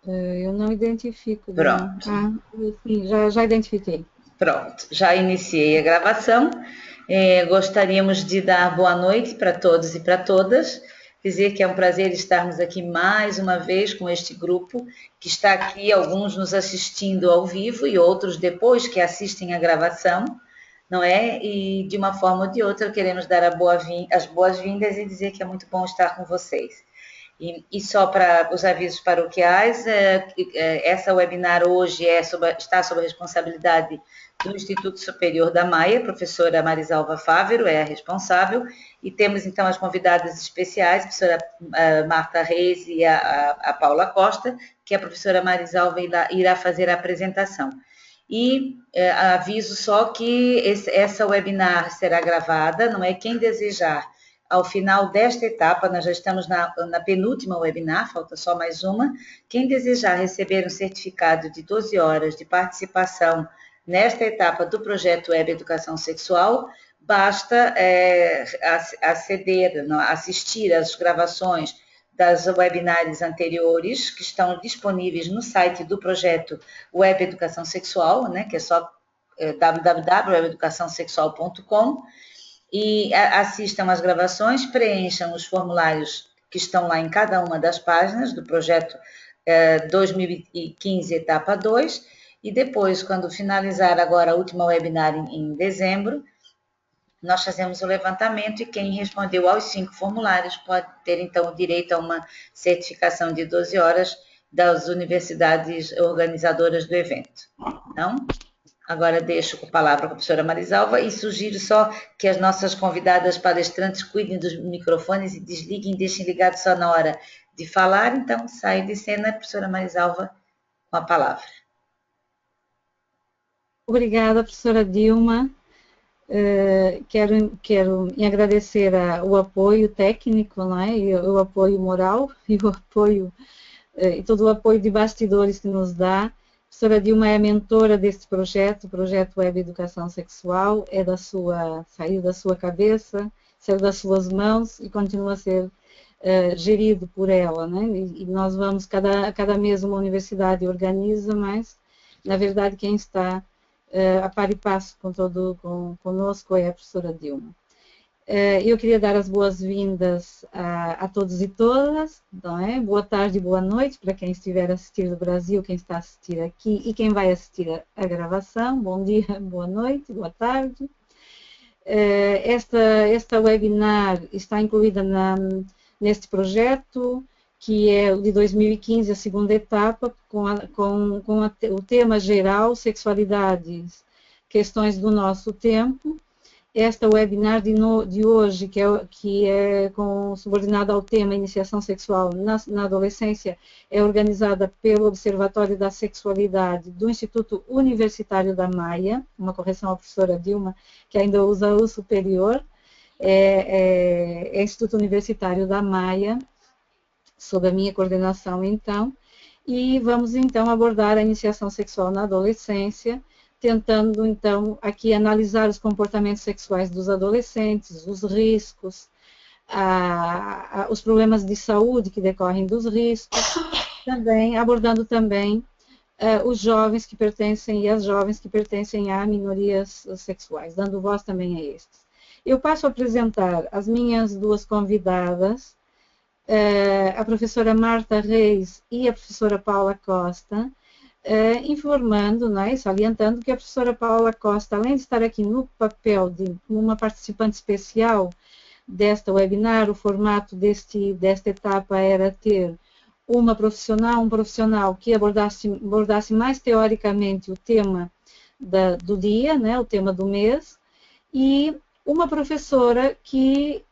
Eu não identifico, Dilma. Pronto, Sim, já identifiquei. pronto. Já iniciei a gravação. Gostaríamos de dar boa noite para todos e para todas. Dizer que é um prazer estarmos aqui mais uma vez com este grupo que está aqui, alguns nos assistindo ao vivo e outros depois que assistem a gravação, não é? E de uma forma ou de outra queremos dar as boas-vindas e dizer que é muito bom estar com vocês. E só para os avisos paroquiais, essa webinar hoje está sob a responsabilidade do Instituto Superior da Maia, a professora Marisalva Fávero é a responsável, e temos então as convidadas especiais, a professora Marta Reis e a Paula Costa, que a professora Marisalva irá fazer a apresentação. E aviso só que essa webinar será gravada, não é? Quem desejar, ao final desta etapa, nós já estamos na penúltima webinar, falta só mais uma. Quem desejar receber um certificado de 12 horas de participação nesta etapa do projeto Web Educação Sexual, basta assistir às gravações das webinars anteriores, que estão disponíveis no site do projeto Web Educação Sexual, né, que é só www.webeducaçãosexual.com, e assistam às gravações, preencham os formulários que estão lá em cada uma das páginas do projeto 2015, etapa 2, e depois, quando finalizar agora a última webinar em dezembro, nós fazemos o levantamento e quem respondeu aos 5 formulários pode ter, então, o direito a uma certificação de 12 horas das universidades organizadoras do evento. Não? Agora deixo a palavra com a professora Marisalva e sugiro só que as nossas convidadas palestrantes cuidem dos microfones e desliguem, deixem ligados só na hora de falar. Então, sai de cena a professora Marisalva com a palavra. Obrigada, professora Dilma. Quero agradecer o apoio técnico, não é? E o apoio moral e o apoio e todo o apoio de bastidores que nos dá. A professora Dilma é a mentora deste projeto, o projeto Web Educação Sexual, saiu da sua cabeça, saiu das suas mãos e continua a ser gerido por ela, né? E nós vamos, cada mês uma universidade organiza, mas, na verdade, quem está a par e passo conosco é a professora Dilma. Eu queria dar as boas-vindas a todos e todas, não é? Boa tarde e boa noite para quem estiver a assistir do Brasil, quem está a assistir aqui e quem vai assistir a gravação. Bom dia, boa noite, boa tarde. Esta webinar está incluída neste projeto, que é o de 2015, a segunda etapa, com o tema geral, sexualidades, questões do nosso tempo. Esta webinar de hoje, que é subordinada ao tema Iniciação Sexual na Adolescência, é organizada pelo Observatório da Sexualidade do Instituto Universitário da Maia, uma correção à professora Dilma, que ainda usa o superior, é Instituto Universitário da Maia, sob a minha coordenação, então, e vamos, então, abordar a iniciação sexual na adolescência, tentando, então, aqui analisar os comportamentos sexuais dos adolescentes, os riscos, os problemas de saúde que decorrem dos riscos, também abordando também os jovens que pertencem e as jovens que pertencem a minorias sexuais, dando voz também a estes. Eu passo a apresentar as minhas duas convidadas, a professora Marta Reis e a professora Paula Costa, informando, né, salientando que a professora Paula Costa, além de estar aqui no papel de uma participante especial desta webinar, o formato desta etapa era ter um profissional que abordasse mais teoricamente o tema do dia, né, o tema do mês, e uma professora que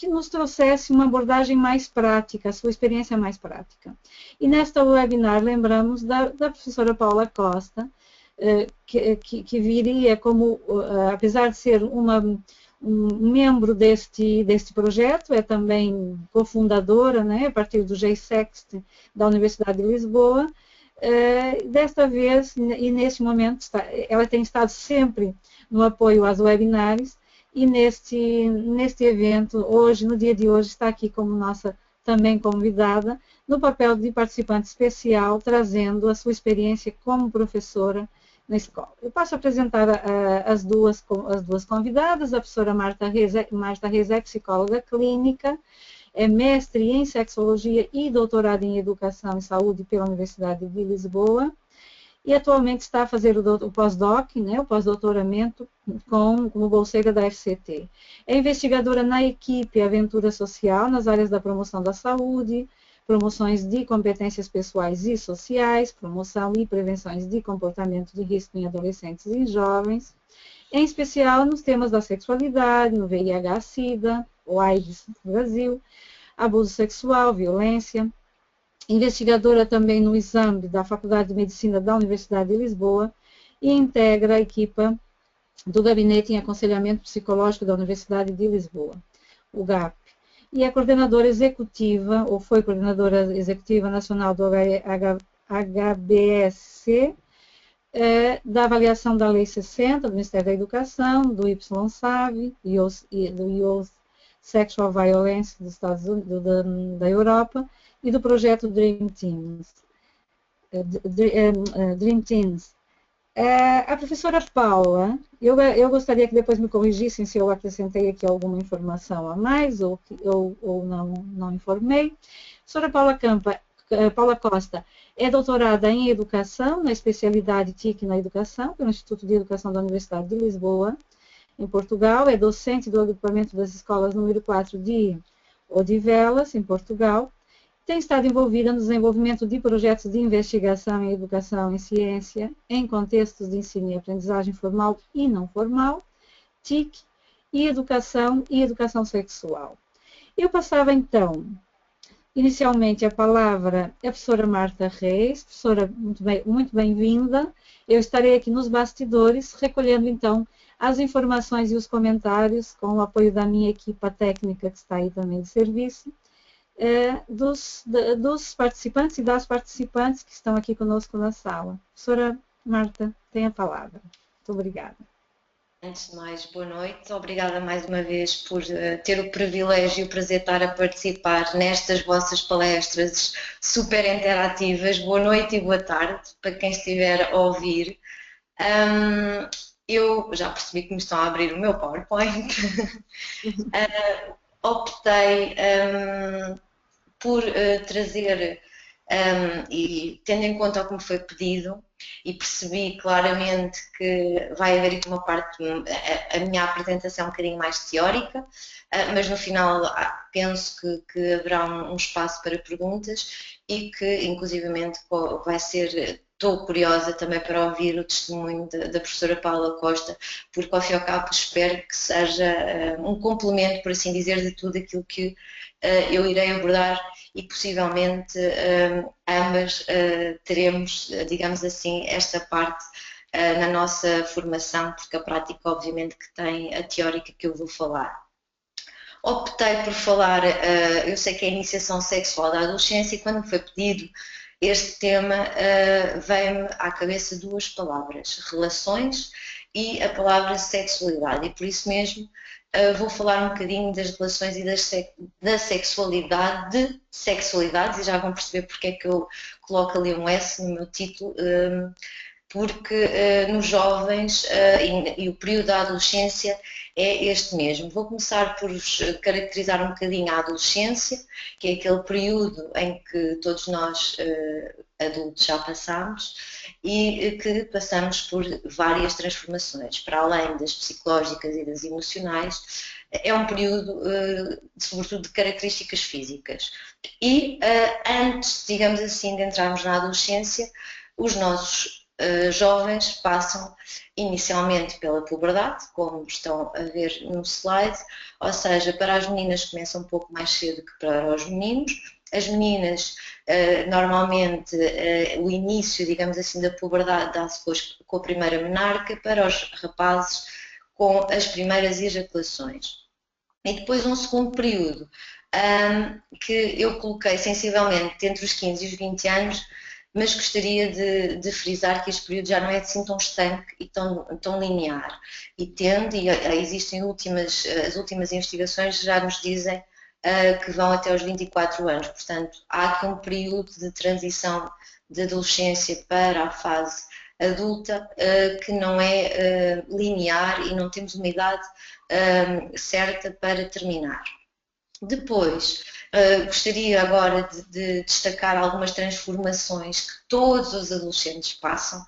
nos trouxesse uma abordagem mais prática, a sua experiência mais prática. E nesta webinar lembramos da professora Paula Costa, que viria como, apesar de ser um membro deste projeto, é também cofundadora, né, a partir do GEISEXT da Universidade de Lisboa. Desta vez, e neste momento, ela tem estado sempre no apoio às webinars, e neste evento, hoje, no dia de hoje, está aqui como nossa também convidada, no papel de participante especial, trazendo a sua experiência como professora na escola. Eu passo a apresentar as duas convidadas, a professora Marta Reis é psicóloga clínica, é mestre em sexologia e doutorado em educação e saúde pela Universidade de Lisboa, e atualmente está a fazer o pós-doc, né, o pós-doutoramento como bolseira da FCT. É investigadora na equipe Aventura Social, nas áreas da promoção da saúde, promoções de competências pessoais e sociais, promoção e prevenções de comportamento de risco em adolescentes e jovens, em especial nos temas da sexualidade, no VIH-Sida, o AIDS no Brasil, abuso sexual, violência. Investigadora também no exame da Faculdade de Medicina da Universidade de Lisboa e integra a equipa do Gabinete em Aconselhamento Psicológico da Universidade de Lisboa, o GAP. E é coordenadora executiva, ou foi coordenadora executiva nacional do HBSC, da avaliação da Lei 60, do Ministério da Educação, do YSAV, do Youth Sexual Violence dos Estados Unidos, da Europa, e do projeto Dream Teams. A professora Paula, eu gostaria que depois me corrigissem se eu acrescentei aqui alguma informação a mais ou não informei. A professora Paula Costa é doutorada em Educação, na especialidade TIC na Educação, pelo Instituto de Educação da Universidade de Lisboa, em Portugal. É docente do agrupamento das escolas número 4 de Odivelas, em Portugal. Tem estado envolvida no desenvolvimento de projetos de investigação em educação e ciência, em contextos de ensino e aprendizagem formal e não formal, TIC, e educação sexual. Eu passava, então, inicialmente a palavra à professora Marta Reis. Professora, muito bem-vinda. Eu estarei aqui nos bastidores, recolhendo, então, as informações e os comentários, com o apoio da minha equipa técnica, que está aí também de serviço, dos participantes e das participantes que estão aqui conosco na sala. Professora Marta, tem a palavra. Muito obrigada. Antes de mais, boa noite. Obrigada mais uma vez por ter o privilégio e o prazer de estar a participar nestas vossas palestras super interativas. Boa noite e boa tarde para quem estiver a ouvir. Eu já percebi que me estão a abrir o meu PowerPoint. Optei por trazer, e tendo em conta o que me foi pedido, e percebi claramente que vai haver aqui uma parte, a minha apresentação um bocadinho mais teórica, mas no final penso que haverá um espaço para perguntas e que inclusivamente vai ser, estou curiosa também para ouvir o testemunho da professora Paula Costa, porque ao fim e ao cabo espero que seja um complemento, por assim dizer, de tudo aquilo que eu irei abordar e possivelmente ambas teremos, digamos assim, esta parte na nossa formação, porque a prática obviamente que tem a teórica que eu vou falar. Optei por falar, eu sei que é a iniciação sexual da adolescência, e quando me foi pedido este tema veio-me à cabeça duas palavras, relações e a palavra sexualidade, e por isso mesmo vou falar um bocadinho das relações e da sexualidade, e já vão perceber porque é que eu coloco ali um S no meu título, porque nos jovens e o período da adolescência é este mesmo. Vou começar por caracterizar um bocadinho a adolescência, que é aquele período em que todos nós adultos já passamos e que passamos por várias transformações, para além das psicológicas e das emocionais. É um período, sobretudo, de características físicas. E antes, digamos assim, de entrarmos na adolescência, os nossos jovens passam inicialmente pela puberdade, como estão a ver no slide, ou seja, para as meninas começa um pouco mais cedo que para os meninos. As meninas, normalmente, o início, digamos assim, da puberdade dá-se depois com a primeira menarca, para os rapazes com as primeiras ejaculações. E depois um segundo período, que eu coloquei sensivelmente entre os 15 e os 20 anos, mas gostaria de frisar que este período já não é assim tão estanque e tão linear. E existem as últimas investigações já nos dizem que vão até aos 24 anos. Portanto, há aqui um período de transição de adolescência para a fase adulta que não é linear e não temos uma idade certa para terminar. Depois, gostaria agora de destacar algumas transformações que todos os adolescentes passam.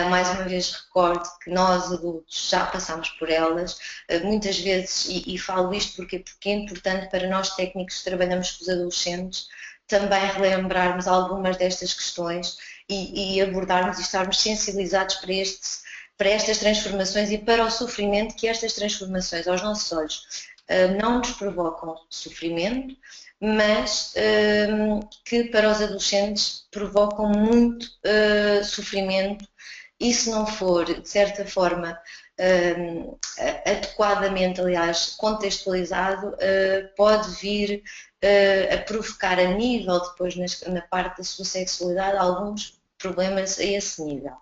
Mais uma vez recordo que nós adultos já passamos por elas, muitas vezes, e falo isto porque é importante para nós técnicos que trabalhamos com os adolescentes, também relembrarmos algumas destas questões e abordarmos e estarmos sensibilizados para estas transformações e para o sofrimento que estas transformações aos nossos olhos não nos provocam sofrimento, mas que para os adolescentes provocam muito sofrimento e se não for, de certa forma, adequadamente, aliás, contextualizado, pode vir a provocar a nível, depois na parte da sua sexualidade, alguns problemas a esse nível.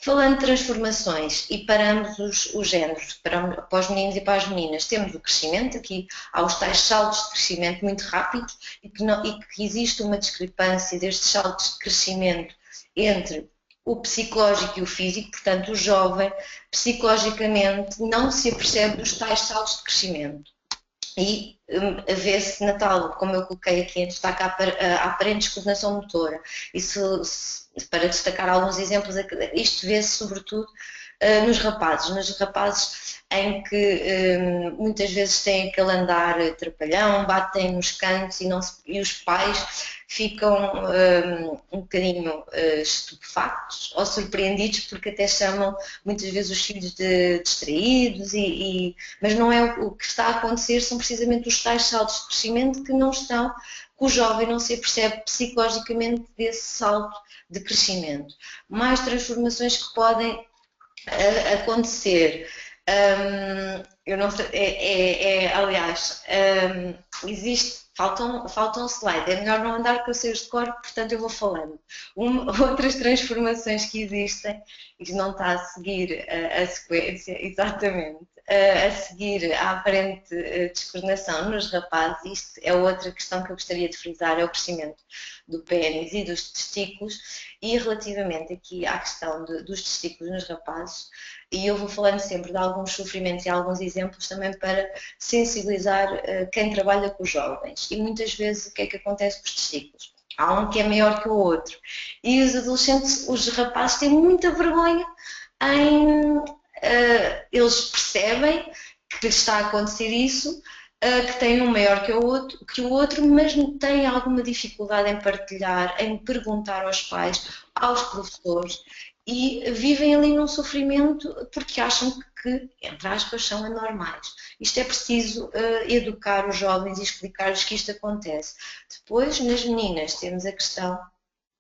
Falando de transformações e para ambos os géneros, para os meninos e para as meninas, temos o crescimento, aqui há os tais saltos de crescimento muito rápidos e que existe uma discrepância destes saltos de crescimento entre o psicológico e o físico, portanto o jovem psicologicamente não se apercebe dos tais saltos de crescimento. E vê-se na tal, como eu coloquei aqui em destaque, a aparente descoordenação motora. Isso, para destacar alguns exemplos, isto vê-se sobretudo nos rapazes em que muitas vezes têm aquele andar trapalhão, batem nos cantos e os pais ficam um bocadinho estupefactos ou surpreendidos porque até chamam muitas vezes os filhos de distraídos, mas não é o que está a acontecer, são precisamente os tais saltos de crescimento que não estão, que o jovem não se apercebe psicologicamente desse salto de crescimento. Mais transformações que podem acontecer. Eu não sei, aliás, falta um slide, é melhor não andar que eu sei os de cor, portanto eu vou falando. Outras transformações que existem, isto não está a seguir a sequência, exatamente, a seguir a aparente descoordenação nos rapazes, isto é outra questão que eu gostaria de frisar, é o crescimento do pênis e dos testículos, e relativamente aqui à questão dos testículos nos rapazes, e eu vou falando sempre de alguns sofrimentos e alguns exemplos também para sensibilizar quem trabalha com os jovens. E muitas vezes o que é que acontece com os testículos? Há um que é maior que o outro. E os adolescentes, os rapazes têm muita vergonha eles percebem que está a acontecer isso, que tem um maior que o outro, mas têm alguma dificuldade em partilhar, em perguntar aos pais, aos professores, e vivem ali num sofrimento porque acham que, entre aspas, são anormais. Isto é preciso educar os jovens e explicar-lhes que isto acontece. Depois, nas meninas, temos a questão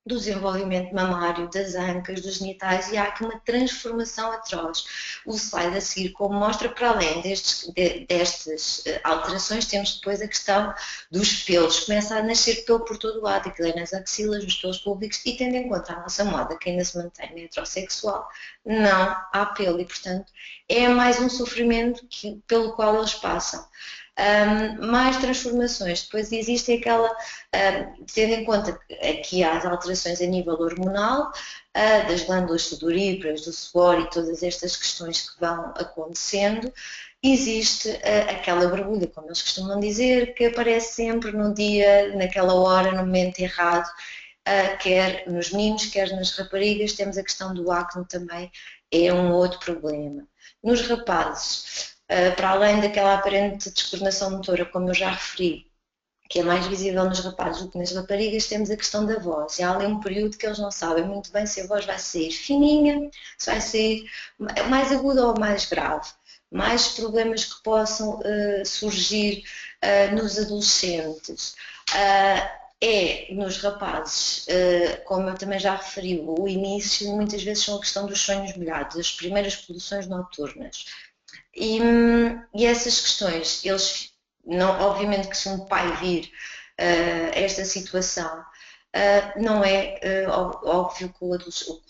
do desenvolvimento mamário, das ancas, dos genitais, e há aqui uma transformação atroz. O slide a seguir, como mostra, para além destas alterações, temos depois a questão dos pelos. Começa a nascer pelo por todo o lado, aquilo é nas axilas, nos pelos públicos, e tendo em conta a nossa moda, que ainda se mantém heterossexual, não há pelo, e portanto é mais um sofrimento pelo qual eles passam. Mais transformações, depois existe aquela, tendo em conta que aqui há as alterações a nível hormonal, das glândulas sudoríparas, do suor e todas estas questões que vão acontecendo, existe aquela borbulha, como eles costumam dizer, que aparece sempre no dia, naquela hora, no momento errado, quer nos meninos, quer nas raparigas. Temos a questão do acne também, é um outro problema. Nos rapazes, para além daquela aparente descoordenação motora, como eu já referi, que é mais visível nos rapazes do que nas raparigas, temos a questão da voz. E há ali um período que eles não sabem muito bem se a voz vai sair fininha, se vai sair mais aguda ou mais grave. Mais problemas que possam surgir nos adolescentes. Nos rapazes, como eu também já referi, o início muitas vezes são a questão dos sonhos molhados, as primeiras poluições noturnas. E essas questões, eles, não, obviamente que se um pai vir esta situação, não é óbvio que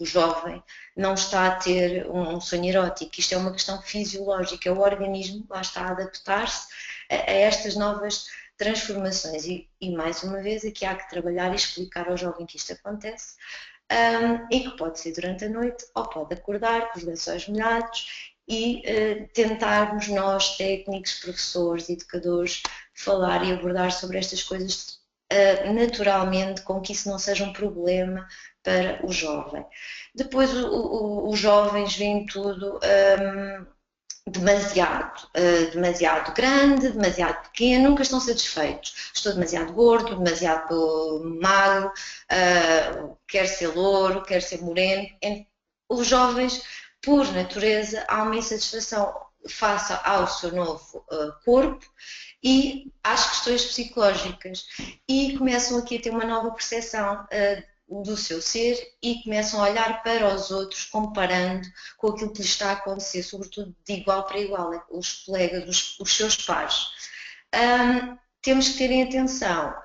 o jovem não está a ter um sonho erótico. Isto é uma questão fisiológica, o organismo lá está a adaptar-se a estas novas transformações e mais uma vez aqui há que trabalhar e explicar ao jovem que isto acontece e que pode ser durante a noite ou pode acordar com os lençóis molhados e tentarmos nós, técnicos, professores, educadores, falar e abordar sobre estas coisas naturalmente, com que isso não seja um problema para o jovem. Depois os jovens veem tudo demasiado grande, demasiado pequeno, nunca estão satisfeitos. Estou demasiado gordo, demasiado magro, quer ser louro, quer ser moreno. Os jovens, por natureza, há uma insatisfação face ao seu novo corpo e às questões psicológicas e começam aqui a ter uma nova percepção do seu ser e começam a olhar para os outros comparando com aquilo que lhes está a acontecer, sobretudo de igual para igual, os colegas, os seus pares. Temos que terem atenção,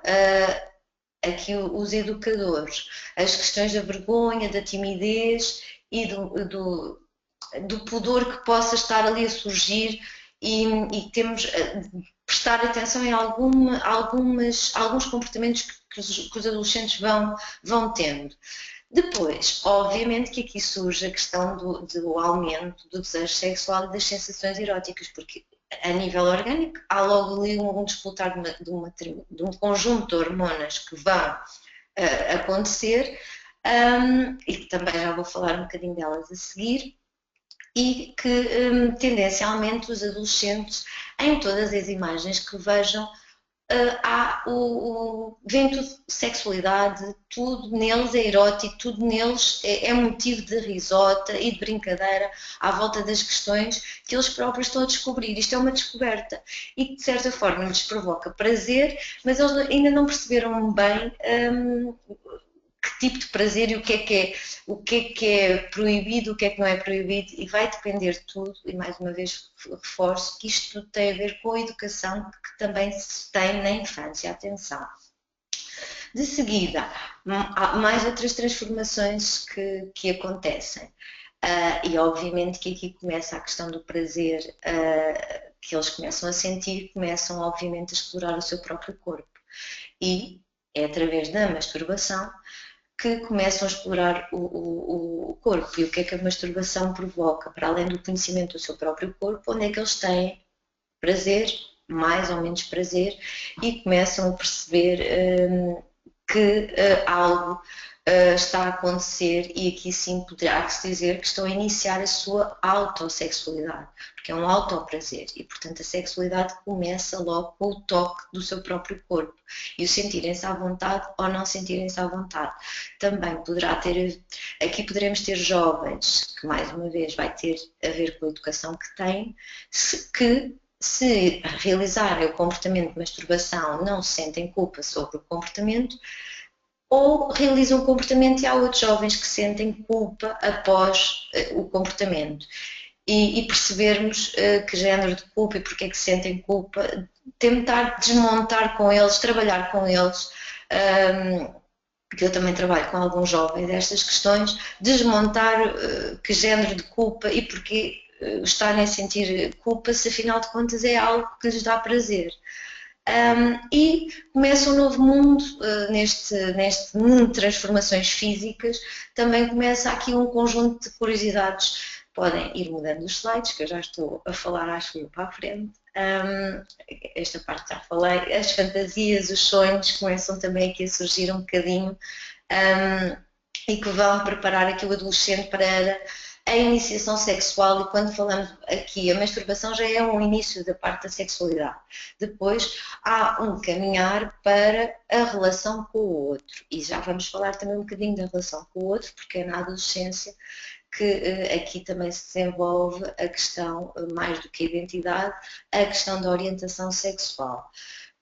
aqui os educadores, as questões da vergonha, da timidez e do pudor que possa estar ali a surgir e temos prestar atenção em alguns comportamentos que os adolescentes vão tendo. Depois, obviamente que aqui surge a questão do aumento do desejo sexual e das sensações eróticas, porque a nível orgânico há logo ali um disputar de um conjunto de hormonas que vão acontecer e que também já vou falar um bocadinho delas a seguir, e que tendencialmente os adolescentes, em todas as imagens que vejam, vem tudo sexualidade, tudo neles é erótico, tudo neles é motivo de risota e de brincadeira à volta das questões que eles próprios estão a descobrir. Isto é uma descoberta e que de certa forma lhes provoca prazer, mas eles ainda não perceberam bem que tipo de prazer e o que é proibido, o que é que não é proibido, e vai depender de tudo, e mais uma vez reforço que isto tudo tem a ver com a educação que também se tem na infância, atenção. De seguida, há mais outras transformações que acontecem, e obviamente que aqui começa a questão do prazer que eles começam a sentir, começam obviamente a explorar o seu próprio corpo, e é através da masturbação que começam a explorar o corpo. E o que é que a masturbação provoca? Para além do conhecimento do seu próprio corpo, onde é que eles têm prazer, mais ou menos prazer, e começam a perceber que algo está a acontecer, e aqui sim poderá-se dizer que estão a iniciar a sua autossexualidade, porque é um autoprazer, e portanto a sexualidade começa logo com o toque do seu próprio corpo, e o sentirem-se à vontade ou não sentirem-se à vontade. Também poderá ter, aqui poderemos ter jovens, que mais uma vez vai ter a ver com a educação que têm, que se realizarem o comportamento de masturbação não sentem culpa sobre o comportamento, ou realizam o comportamento, e há outros jovens que sentem culpa após o comportamento. E percebermos que género de culpa e porque é que sentem culpa, tentar desmontar com eles, trabalhar com eles, que eu também trabalho com alguns jovens estas questões, desmontar que género de culpa e porque estarem a sentir culpa, se afinal de contas é algo que lhes dá prazer. E começa um novo mundo, neste mundo de transformações físicas, também começa aqui um conjunto de curiosidades. Podem ir mudando os slides, que eu já estou a falar, acho que para a frente. Esta parte já falei. As fantasias, os sonhos começam também aqui a surgir um bocadinho e que vão preparar aqui o adolescente para a iniciação sexual. E quando falamos aqui, a masturbação já é um início da parte da sexualidade. Depois há um caminhar para a relação com o outro, e já vamos falar também um bocadinho da relação com o outro, porque é na adolescência que aqui também se desenvolve a questão, mais do que a identidade, a questão da orientação sexual.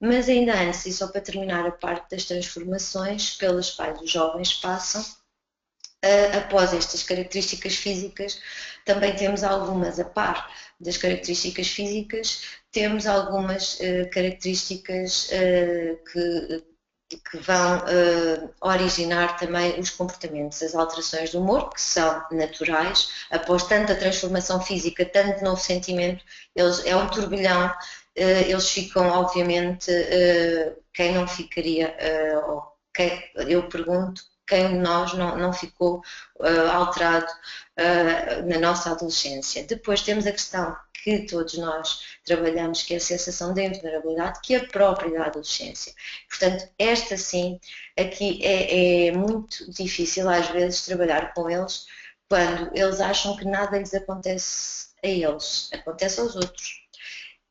Mas ainda antes, e só para terminar a parte das transformações pelas quais os jovens passam, após estas características físicas, também temos algumas, a par das características físicas, temos algumas características que vão originar também os comportamentos, as alterações do humor, que são naturais. Após tanta transformação física, tanto novo sentimento, é um turbilhão eles ficam, obviamente, quem não ficaria, eu pergunto, quem de nós não ficou alterado na nossa adolescência. Depois temos a questão que todos nós trabalhamos, que é a sensação de invulnerabilidade, que é a própria da adolescência. Portanto, esta sim, aqui é muito difícil às vezes trabalhar com eles quando eles acham que nada lhes acontece a eles, acontece aos outros.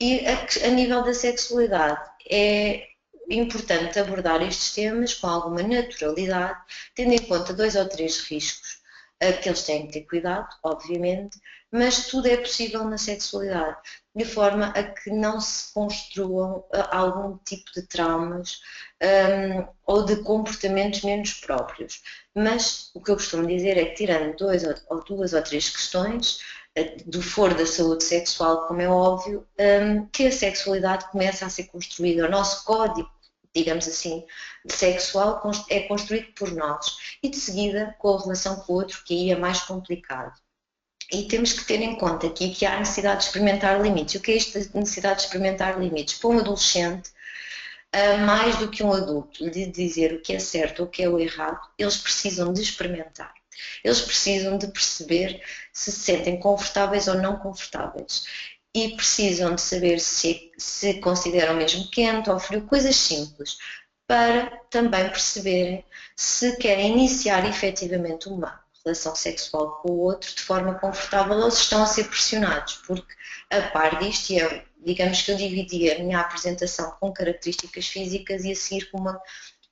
E a nível da sexualidade é importante abordar estes temas com alguma naturalidade, tendo em conta 2 ou 3 riscos que eles têm que ter cuidado, obviamente, mas tudo é possível na sexualidade, de forma a que não se construam algum tipo de traumas ou de comportamentos menos próprios. Mas o que eu costumo dizer é que, tirando 2 ou 3 questões, do foro da saúde sexual, como é óbvio, que a sexualidade começa a ser construída. O nosso código, digamos assim, sexual é construído por nós e de seguida com a relação com o outro, que aí é mais complicado. E temos que ter em conta aqui que há necessidade de experimentar limites. O que é esta necessidade de experimentar limites? Para um adolescente, mais do que um adulto lhe dizer o que é certo ou o que é o errado, eles precisam de experimentar. Eles precisam de perceber se sentem confortáveis ou não confortáveis. E precisam de saber se consideram mesmo quente ou frio, coisas simples, para também perceberem se querem iniciar efetivamente uma relação sexual com o outro de forma confortável ou se estão a ser pressionados, porque a par disto, digamos que eu dividi a minha apresentação com características físicas e a seguir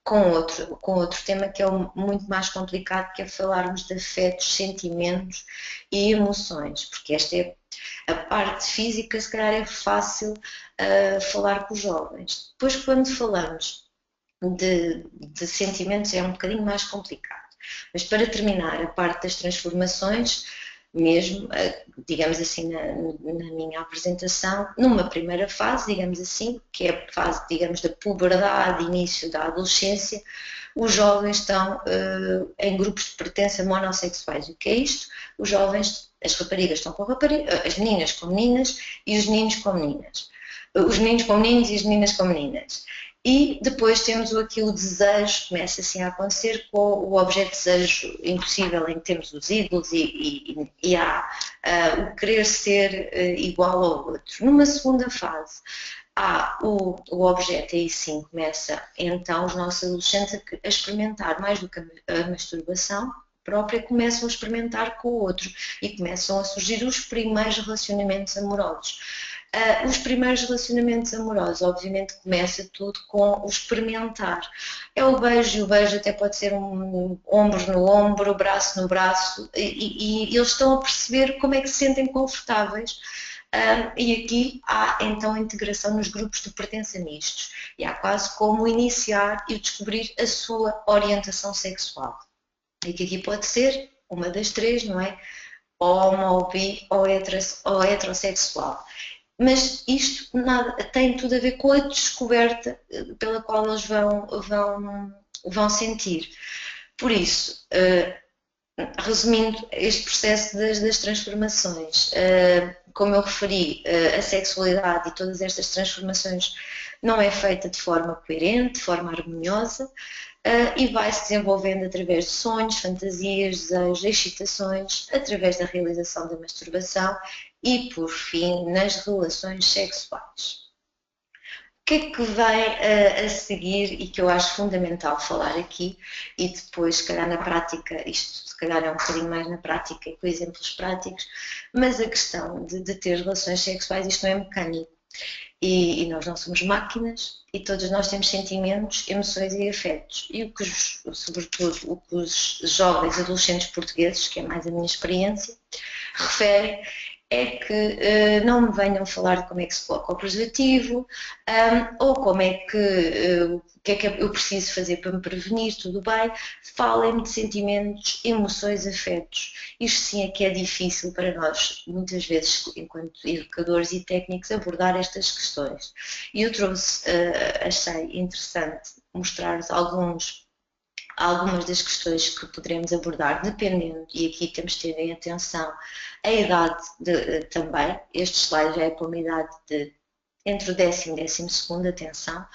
com outro tema que é muito mais complicado, que é falarmos de afetos, sentimentos e emoções, porque esta é a parte física, se calhar é fácil falar com os jovens. Depois, quando falamos de sentimentos, é um bocadinho mais complicado. Mas para terminar a parte das transformações, mesmo, digamos assim, na minha apresentação, numa primeira fase, digamos assim, que é a fase, digamos, da puberdade, início da adolescência, os jovens estão em grupos de pertença monossexuais. O que é isto? Os jovens, as raparigas estão com raparigas, as meninas com meninas e os meninos com meninas. Os meninos com meninos e as meninas com meninas. E depois temos aquilo desejo, começa assim a acontecer com o objeto de desejo impossível, em que temos os ídolos e há o querer ser igual ao outro. Numa segunda fase, há o objeto, aí sim começa então os nossos adolescentes a experimentar mais do que a masturbação própria, começam a experimentar com o outro e começam a surgir os primeiros relacionamentos amorosos. Os primeiros relacionamentos amorosos, obviamente, começa tudo com o experimentar. É o beijo, e o beijo até pode ser um ombro no ombro, braço no braço, e eles estão a perceber como é que se sentem confortáveis. E aqui há então a integração nos grupos de pertença mistos. E há quase como iniciar e descobrir a sua orientação sexual. E que aqui pode ser uma das 3, não é? Homo, ou bi, ou heterossexual. Mas isto tem tudo a ver com a descoberta pela qual eles vão sentir. Por isso, resumindo este processo das transformações, como eu referi, a sexualidade e todas estas transformações não é feita de forma coerente, de forma harmoniosa, e vai-se desenvolvendo através de sonhos, fantasias, desejos, excitações, através da realização da masturbação e, por fim, nas relações sexuais. O que é que vem a seguir e que eu acho fundamental falar aqui, e depois, se calhar na prática, isto se calhar é um bocadinho mais na prática e com exemplos práticos, mas a questão de ter relações sexuais, isto não é mecânico. E nós não somos máquinas e todos nós temos sentimentos, emoções e afetos. E sobretudo o que os jovens adolescentes portugueses, que é mais a minha experiência, referem é que não me venham falar de como é que se coloca o preservativo, ou como é que, o que é que eu preciso fazer para me prevenir, tudo bem. Falem-me de sentimentos, emoções, afetos. Isto sim é que é difícil para nós, muitas vezes, enquanto educadores e técnicos, abordar estas questões. E eu achei interessante mostrar-vos algumas das questões que poderemos abordar, dependendo, e aqui temos de ter em atenção a idade também. Este slide já é para uma idade de Entre o 10º e 12º, atenção,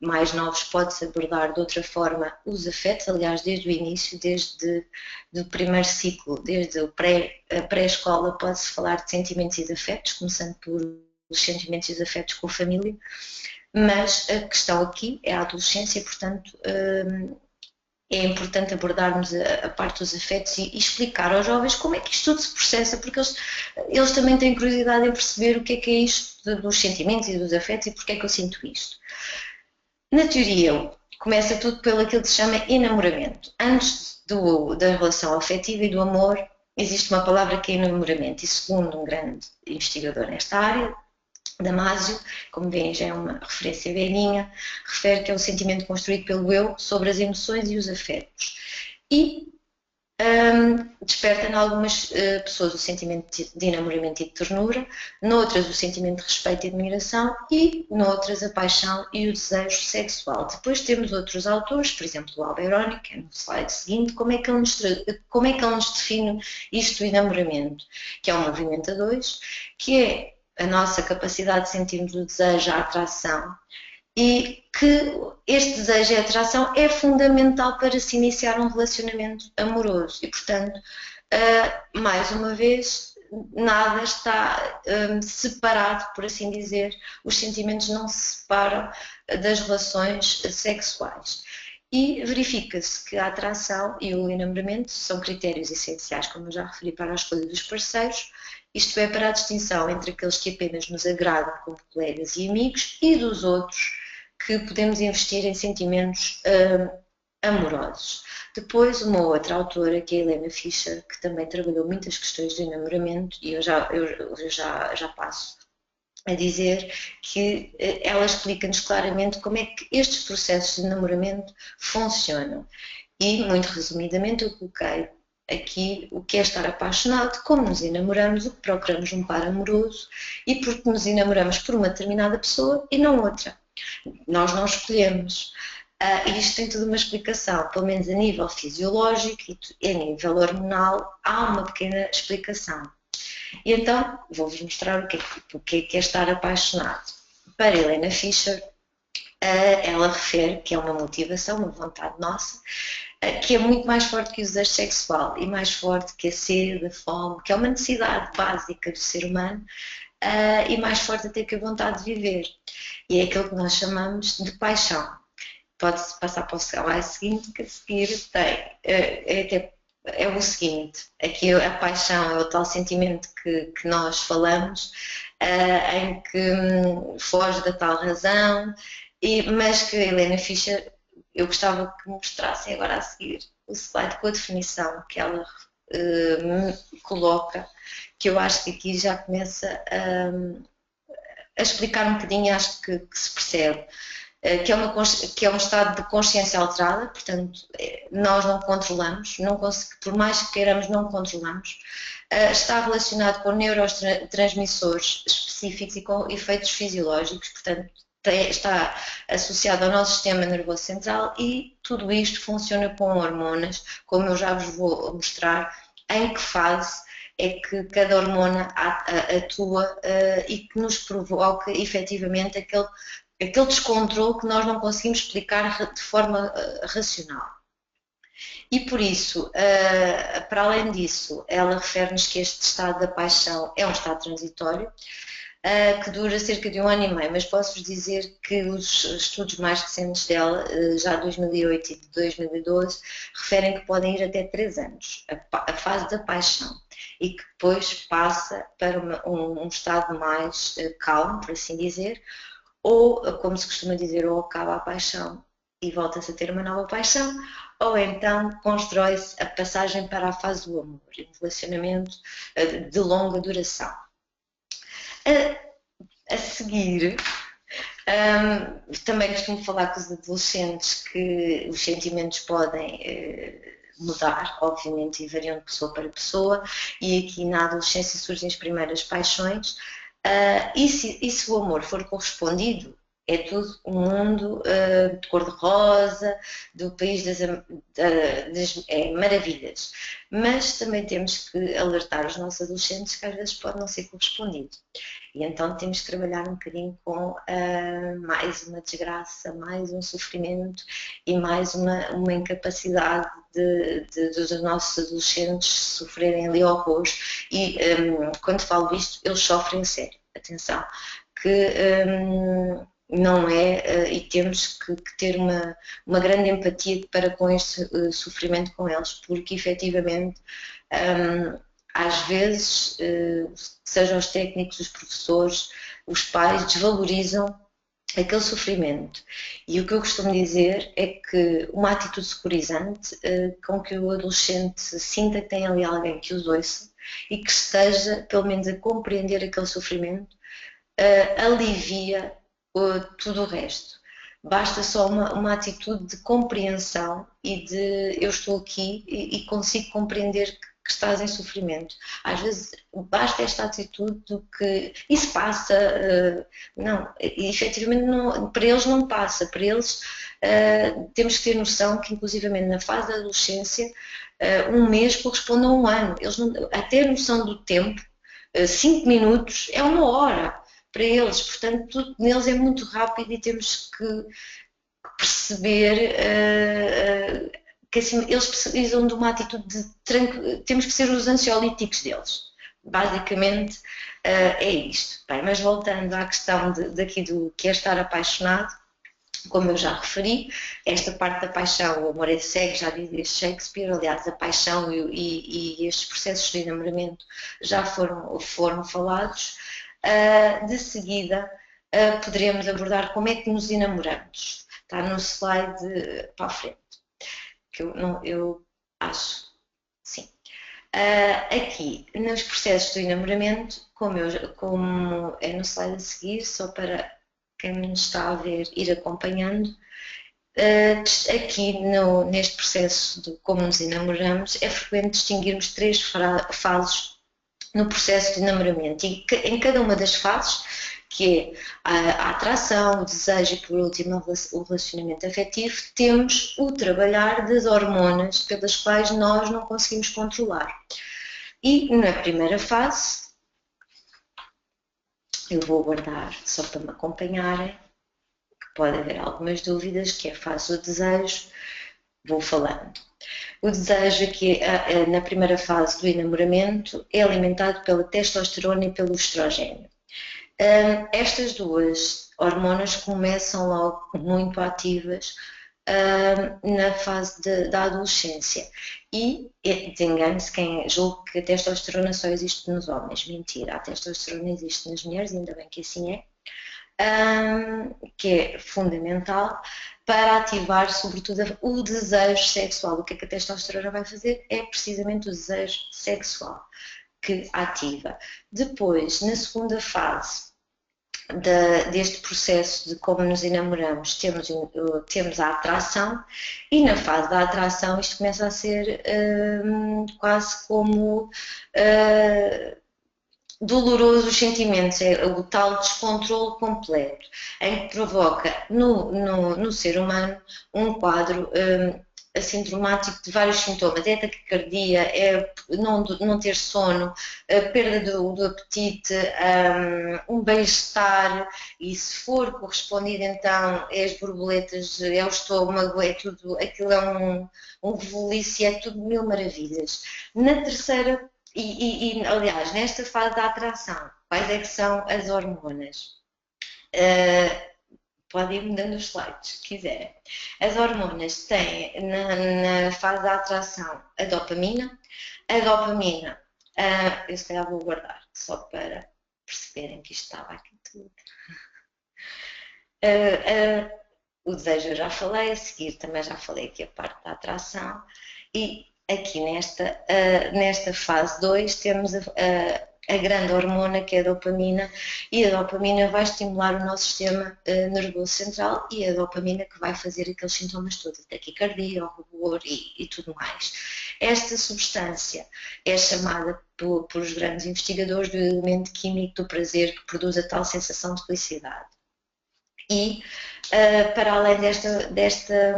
mais novos pode-se abordar de outra forma os afetos, aliás, desde o início, desde o primeiro ciclo, desde a pré-escola, pode-se falar de sentimentos e de afetos, começando por os sentimentos e os afetos com a família, mas a questão aqui é a adolescência, portanto, é importante abordarmos a parte dos afetos e explicar aos jovens como é que isto tudo se processa, porque eles também têm curiosidade em perceber o que é isto dos sentimentos e dos afetos e porque é que eu sinto isto. Na teoria, começa tudo pelo aquilo que se chama enamoramento. Antes da relação afetiva e do amor, existe uma palavra que é enamoramento, e segundo um grande investigador nesta área, Damasio, como veem já é uma referência velhinha, refere que é o sentimento construído pelo eu sobre as emoções e os afetos. E desperta em algumas pessoas o sentimento de enamoramento e de ternura, noutras o sentimento de respeito e admiração e noutras a paixão e o desejo sexual. Depois temos outros autores, por exemplo o Alberoni, que é no slide seguinte, como é que ele nos define isto do enamoramento, que é um movimento a dois, que é a nossa capacidade de sentirmos o desejo, a atração, e que este desejo e atração é fundamental para se iniciar um relacionamento amoroso e, portanto, mais uma vez, nada está separado, por assim dizer, os sentimentos não se separam das relações sexuais. E verifica-se que a atração e o enamoramento são critérios essenciais, como eu já referi, para a escolha dos parceiros, isto é, para a distinção entre aqueles que apenas nos agradam como colegas e amigos e dos outros que podemos investir em sentimentos amorosos. Depois, uma outra autora, que é a Helena Fischer, que também trabalhou muitas questões de enamoramento, e eu já passo a dizer que ela explica-nos claramente como é que estes processos de enamoramento funcionam. E, muito resumidamente, eu coloquei aqui o que é estar apaixonado, como nos enamoramos, o que procuramos um par amoroso e porque nos enamoramos por uma determinada pessoa e não outra. Nós não escolhemos. Isto tem tudo uma explicação, pelo menos a nível fisiológico e a nível hormonal, há uma pequena explicação. E então, vou-vos mostrar o que é estar apaixonado. Para Helena Fischer, ela refere que é uma motivação, uma vontade nossa, que é muito mais forte que o desejo sexual e mais forte que a sede, a fome, que é uma necessidade básica do ser humano e mais forte até que a vontade de viver. E é aquilo que nós chamamos de paixão. Pode-se passar para o slide seguinte, que a seguir tem, é o seguinte, aqui a paixão é o tal sentimento que nós falamos, em que foge da tal razão, mas que a Helena Fischer, eu gostava que me mostrassem agora a seguir o slide com a definição que ela me coloca, que eu acho que aqui já começa a explicar um bocadinho, acho que se percebe. Que é um estado de consciência alterada, portanto, nós não controlamos, por mais que queiramos, não controlamos. Está relacionado com neurotransmissores específicos e com efeitos fisiológicos, portanto, está associado ao nosso sistema nervoso central e tudo isto funciona com hormonas, como eu já vos vou mostrar em que fase é que cada hormona atua e que nos provoca efetivamente aquele descontrole que nós não conseguimos explicar de forma racional. E por isso, para além disso, ela refere-nos que este estado da paixão é um estado transitório, que dura cerca de 1 ano e meio, mas posso-vos dizer que os estudos mais recentes dela, já de 2008 e de 2012, referem que podem ir até 3 anos, a fase da paixão, e que depois passa para um estado mais calmo, por assim dizer, ou, como se costuma dizer, ou acaba a paixão e volta-se a ter uma nova paixão, ou então constrói-se a passagem para a fase do amor, um relacionamento de longa duração. A seguir, também costumo falar com os adolescentes que os sentimentos podem mudar, obviamente, e variam de pessoa para pessoa, e aqui na adolescência surgem as primeiras paixões, e se o amor for correspondido, é tudo um mundo de cor-de-rosa, do país das maravilhas. Mas também temos que alertar os nossos adolescentes que às vezes pode não ser correspondido. E então temos que trabalhar um bocadinho com mais uma desgraça, mais um sofrimento e mais uma incapacidade dos nossos adolescentes sofrerem ali horrores. E quando falo isto, eles sofrem a sério. Atenção, que não é, e temos que ter uma grande empatia para com este sofrimento com eles, porque efetivamente às vezes, sejam os técnicos, os professores, os pais, desvalorizam aquele sofrimento. E o que eu costumo dizer é que uma atitude securizante, com que o adolescente sinta que tem ali alguém que os ouça e que esteja, pelo menos, a compreender aquele sofrimento, alivia tudo o resto. Basta só uma atitude de compreensão e de eu estou aqui e consigo compreender que estás em sofrimento. Às vezes basta esta atitude do que isso passa, não, efetivamente não, para eles não passa, para eles temos que ter noção que inclusivamente na fase da adolescência um mês corresponde a um ano. Eles não, a ter noção do tempo, 5 minutos é uma hora para eles, portanto tudo neles é muito rápido e temos que perceber que assim, eles precisam de uma atitude de temos que ser os ansiolíticos deles. Basicamente é isto. Bem, mas voltando à questão daqui do que é estar apaixonado, como eu já referi, esta parte da paixão, o amor é cego, já dizia Shakespeare, aliás, a paixão e estes processos de enamoramento já foram falados. De seguida, poderemos abordar como é que nos enamoramos. Está no slide para a frente. Que eu acho, sim. Aqui, nos processos do enamoramento, como é no slide a seguir, só para quem nos está a ver ir acompanhando, aqui neste processo de como nos enamoramos, é frequente distinguirmos 3 fases no processo de enamoramento e em cada uma das fases, que é a atração, o desejo e, por último, o relacionamento afetivo, temos o trabalhar das hormonas pelas quais nós não conseguimos controlar. E na primeira fase, eu vou guardar só para me acompanharem, que pode haver algumas dúvidas, que é a fase do desejo, vou falando. O desejo aqui, na primeira fase do enamoramento, é alimentado pela testosterona e pelo estrogênio. Estas duas hormonas começam logo muito ativas na fase da adolescência e desengane-se quem julga que a testosterona só existe nos homens. Mentira, a testosterona existe nas mulheres, ainda bem que assim é, que é fundamental para ativar sobretudo o desejo sexual. O que é que a testosterona vai fazer? É precisamente o desejo sexual que ativa. Depois, na segunda fase deste processo de como nos enamoramos, temos a atração e na fase da atração isto começa a ser quase como doloroso os sentimentos, é o tal descontrole completo, em que provoca no ser humano um quadro sindromático de vários sintomas, é taquicardia, é não ter sono, a perda do apetite, um bem-estar, e se for correspondido então é as borboletas, é o estômago, é tudo, aquilo é um rebuliço, é tudo mil maravilhas. Na terceira, aliás, nesta fase da atração, quais é que são as hormonas? Podem ir mudando os slides, se quiserem. As hormonas têm, na fase da atração, a dopamina. A dopamina, eu se calhar vou guardar, só para perceberem que isto estava aqui tudo. O desejo eu já falei, a seguir também já falei aqui a parte da atração. E aqui nesta fase 2 temos a grande hormona que é a dopamina, e a dopamina vai estimular o nosso sistema nervoso central e a dopamina que vai fazer aqueles sintomas todos, a taquicardia, o rubor e tudo mais. Esta substância é chamada por os grandes investigadores do elemento químico do prazer que produz a tal sensação de felicidade. E para além desta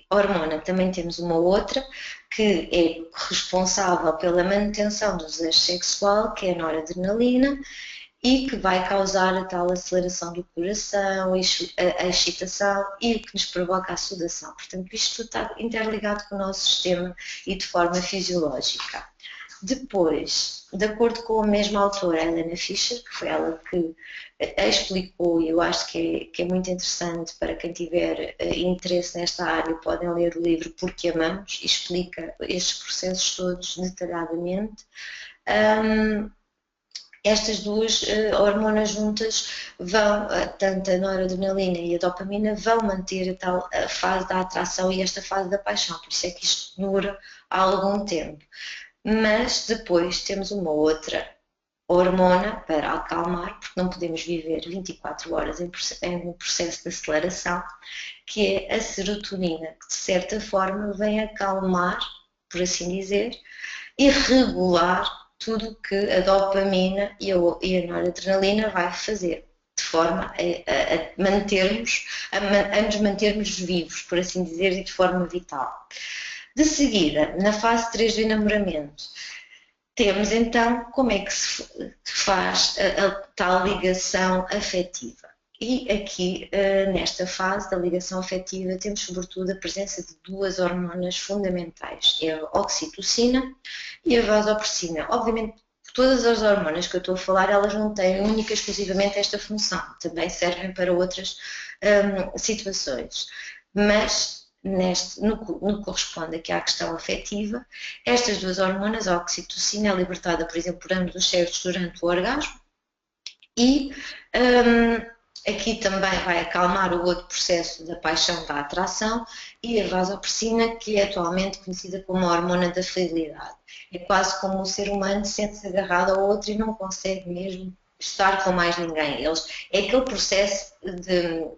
hormona, também temos uma outra que é responsável pela manutenção do desejo sexual, que é a noradrenalina, e que vai causar a tal aceleração do coração, a excitação e o que nos provoca a sudação. Portanto, isto tudo está interligado com o nosso sistema e de forma fisiológica. Depois, de acordo com a mesma autora, Helena Fischer, que foi ela que a explicou, e eu acho que é muito interessante para quem tiver interesse nesta área, podem ler o livro Porque Amamos, e explica estes processos todos detalhadamente. Estas duas hormonas juntas vão, tanto a noradrenalina e a dopamina, vão manter a tal fase da atração e esta fase da paixão, por isso é que isto dura há algum tempo. Mas depois temos uma outra hormona para acalmar, porque não podemos viver 24 horas em processo de aceleração, que é a serotonina, que de certa forma vem acalmar, por assim dizer, e regular tudo que a dopamina e a noradrenalina vai fazer, de forma a nos mantermos vivos, por assim dizer, e de forma vital. De seguida, na fase 3 do enamoramento, temos então como é que se faz a tal ligação afetiva. E aqui, nesta fase da ligação afetiva, temos sobretudo a presença de duas hormonas fundamentais, é a oxitocina e a vasopressina. Obviamente, todas as hormonas que eu estou a falar, elas não têm única e exclusivamente esta função, também servem para outras situações. Mas, no que corresponde aqui à questão afetiva, estas duas hormonas, a oxitocina é libertada, por exemplo, por ambos os sexos durante o orgasmo e aqui também vai acalmar o outro processo da paixão, da atração, e a vasopressina, que é atualmente conhecida como a hormona da fidelidade. É quase como o ser humano sente-se agarrado ao outro e não consegue mesmo estar com mais ninguém. É aquele processo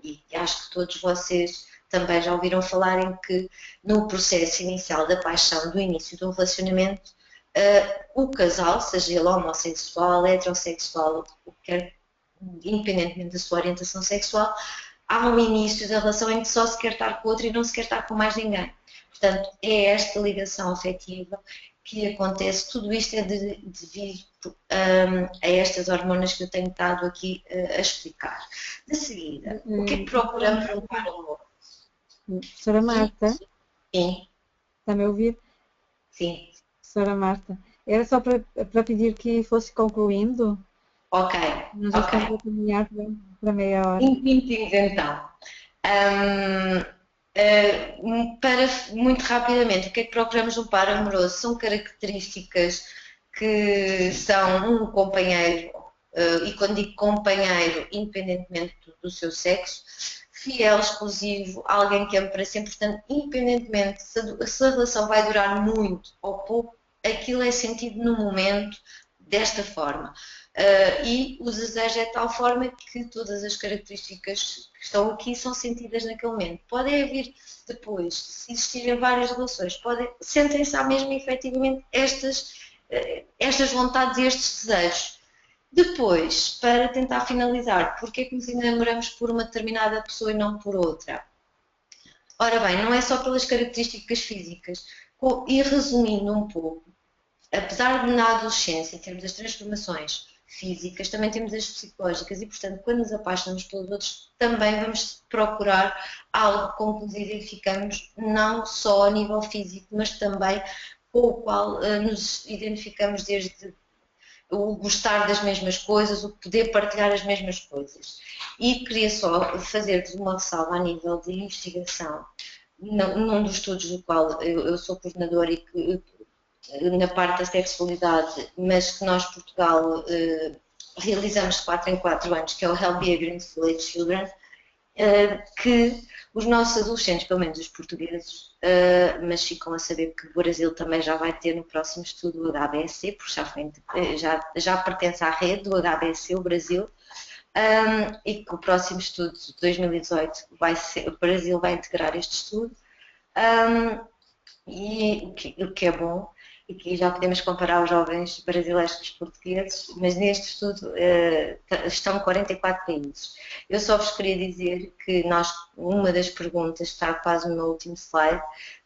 e acho que todos vocês também já ouviram falar em que no processo inicial da paixão, do início do relacionamento, o casal, seja ele homossexual, heterossexual, o que quer, independentemente da sua orientação sexual, há um início da relação em que só se quer estar com o outro e não se quer estar com mais ninguém. Portanto, é esta ligação afetiva que acontece. Tudo isto é devido a estas hormonas que eu tenho estado aqui a explicar. De seguida, o que é que procuramos no par amoroso? Senhora Marta? Sim. Está-me a ouvir? Sim. Senhora Marta, era só para pedir que fosse concluindo. Ok. Nós já estamos a caminhar para meia hora. Então. Muito rapidamente, o que é que procuramos no par amoroso? São características que são um companheiro, e quando digo companheiro, independentemente do seu sexo, fiel, exclusivo, alguém que ama para sempre, portanto, independentemente se a relação vai durar muito ou pouco, aquilo é sentido no momento desta forma. E o desejo é de tal forma que todas as características que estão aqui são sentidas naquele momento. Podem haver depois, se existirem várias relações, sentem-se à mesma efetivamente estas vontades e estes desejos. Depois, para tentar finalizar, porque é que nos enamoramos por uma determinada pessoa e não por outra? Ora bem, não é só pelas características físicas. E resumindo um pouco, apesar de na adolescência termos as transformações físicas, também temos as psicológicas e, portanto, quando nos apaixonamos pelos outros, também vamos procurar algo com que nos identificamos, não só a nível físico, mas também com o qual nos identificamos desde o gostar das mesmas coisas, o poder partilhar as mesmas coisas. E queria só fazer-vos uma ressalva a nível de investigação, num dos estudos do qual eu sou coordenadora e que na parte da sexualidade, mas que nós, Portugal, realizamos de 4 em 4 anos, que é o Health Behavior in School Children, que os nossos adolescentes, pelo menos os portugueses, mas ficam a saber que o Brasil também já vai ter no próximo estudo o HBSC, porque já pertence à rede do HBSC, o Brasil, e que o próximo estudo de 2018 o Brasil vai integrar este estudo. E o que é bom e que já podemos comparar os jovens brasileiros com os portugueses, mas neste estudo estão 44 países. Eu só vos queria dizer que uma das perguntas, está quase no meu último slide,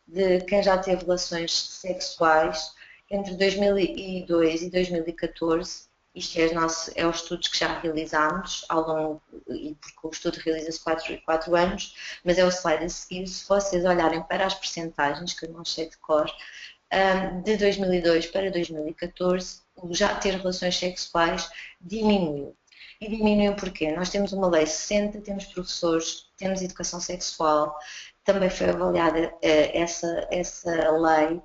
de quem já teve relações sexuais entre 2002 e 2014, isto é os estudos que já realizámos ao longo, e porque o estudo realiza-se 4 anos, mas é o slide a seguir. Se vocês olharem para as percentagens, que eu não sei de cor, de 2002 para 2014, o já ter relações sexuais diminuiu. E diminuiu porquê? Nós temos uma lei 60, temos professores, temos educação sexual, também foi avaliada essa lei.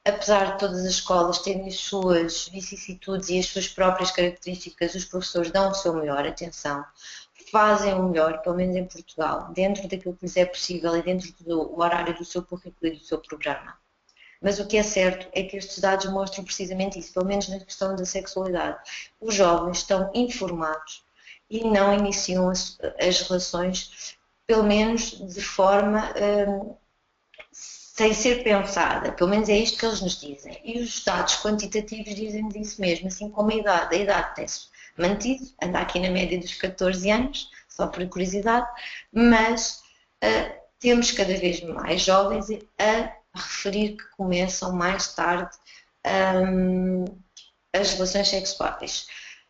Apesar de todas as escolas terem as suas vicissitudes e as suas próprias características, os professores dão o seu melhor, atenção, fazem o melhor, pelo menos em Portugal, dentro daquilo que lhes é possível e dentro do horário do seu currículo e do seu programa. Mas o que é certo é que estes dados mostram precisamente isso, pelo menos na questão da sexualidade. Os jovens estão informados e não iniciam as relações, pelo menos de forma sem ser pensada, pelo menos é isto que eles nos dizem. E os dados quantitativos dizem-nos isso mesmo, assim como a idade tem-se mantido, anda aqui na média dos 14 anos, só por curiosidade, mas temos cada vez mais jovens a referir que começam mais tarde as relações sexuais.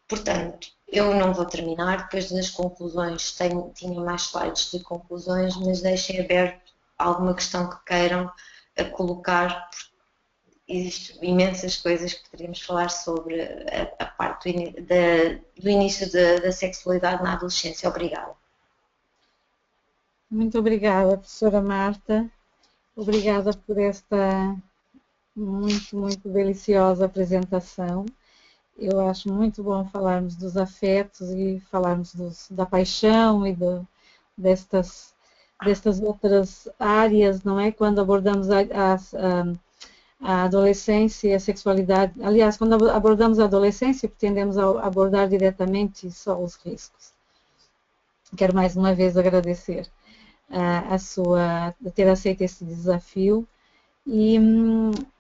Portanto, eu não vou terminar, depois das conclusões, tinha mais slides de conclusões, mas deixem aberto alguma questão que queiram colocar. Existem imensas coisas que poderíamos falar sobre a parte do início da sexualidade na adolescência. Obrigada. Muito obrigada, professora Marta. Obrigada por esta muito deliciosa apresentação. Eu acho muito bom falarmos dos afetos e falarmos da paixão e destas outras áreas, não é? Quando abordamos a adolescência e a sexualidade. Aliás, quando abordamos a adolescência, pretendemos abordar diretamente só os riscos. Quero mais uma vez agradecer ter aceito esse desafio e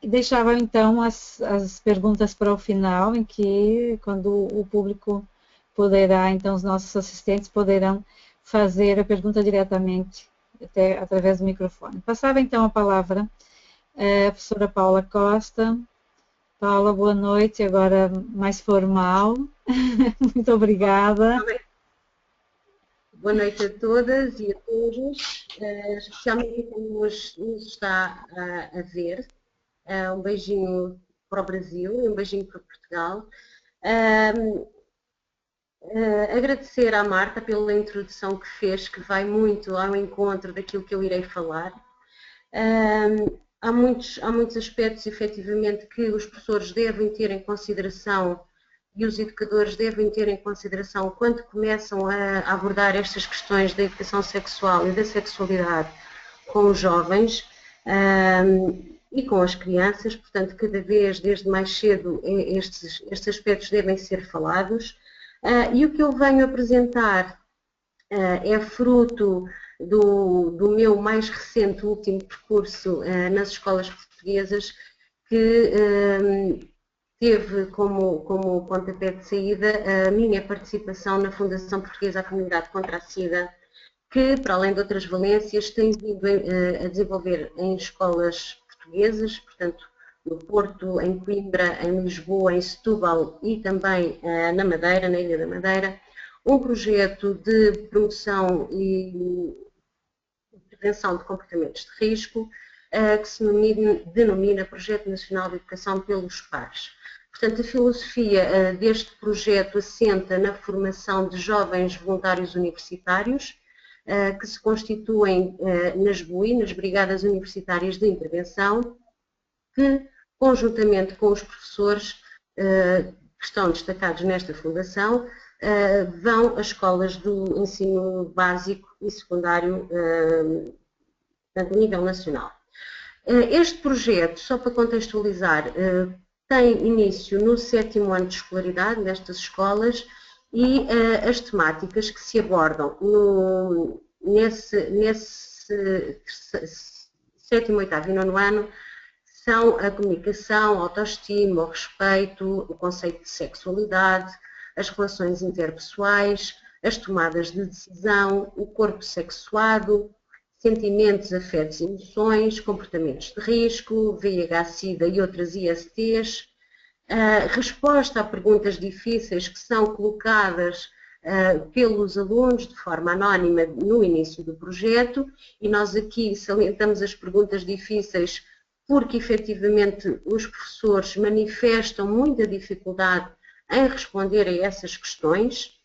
deixava então as perguntas para o final, em que quando o público poderá, então os nossos assistentes poderão fazer a pergunta diretamente até através do microfone. Passava então a palavra à professora Paula Costa. Paula, boa noite, agora mais formal. Muito obrigada. Boa noite a todas e a todos, especialmente quem nos está a ver. Um beijinho para o Brasil e um beijinho para Portugal. Agradecer à Marta pela introdução que fez, que vai muito ao encontro daquilo que eu irei falar. Há muitos aspectos, efetivamente, que os professores devem ter em consideração e os educadores devem ter em consideração quando começam a abordar estas questões da educação sexual e da sexualidade com os jovens e com as crianças. Portanto, cada vez, desde mais cedo, estes aspectos devem ser falados. E o que eu venho apresentar é fruto do meu mais recente último percurso nas escolas portuguesas, que teve como pontapé de saída a minha participação na Fundação Portuguesa à Comunidade contra a SIDA, que, para além de outras valências, tem vindo a desenvolver em escolas portuguesas, portanto, no Porto, em Coimbra, em Lisboa, em Setúbal e também na Madeira, na Ilha da Madeira, um projeto de promoção e prevenção de comportamentos de risco, que se denomina Projeto Nacional de Educação pelos Pares. Portanto, a filosofia deste projeto assenta na formação de jovens voluntários universitários, que se constituem nas BUI, nas Brigadas Universitárias de Intervenção, que, conjuntamente com os professores que estão destacados nesta fundação, vão às escolas do ensino básico e secundário, portanto, a nível nacional. Este projeto, só para contextualizar, tem início no 7º ano de escolaridade nestas escolas e as temáticas que se abordam nesse 7º, 8º e 9º ano são a comunicação, a autoestima, o respeito, o conceito de sexualidade, as relações interpessoais, as tomadas de decisão, o corpo sexuado, sentimentos, afetos e emoções, comportamentos de risco, VIH, SIDA e outras ISTs, resposta a perguntas difíceis que são colocadas pelos alunos de forma anónima no início do projeto, e nós aqui salientamos as perguntas difíceis porque efetivamente os professores manifestam muita dificuldade em responder a essas questões.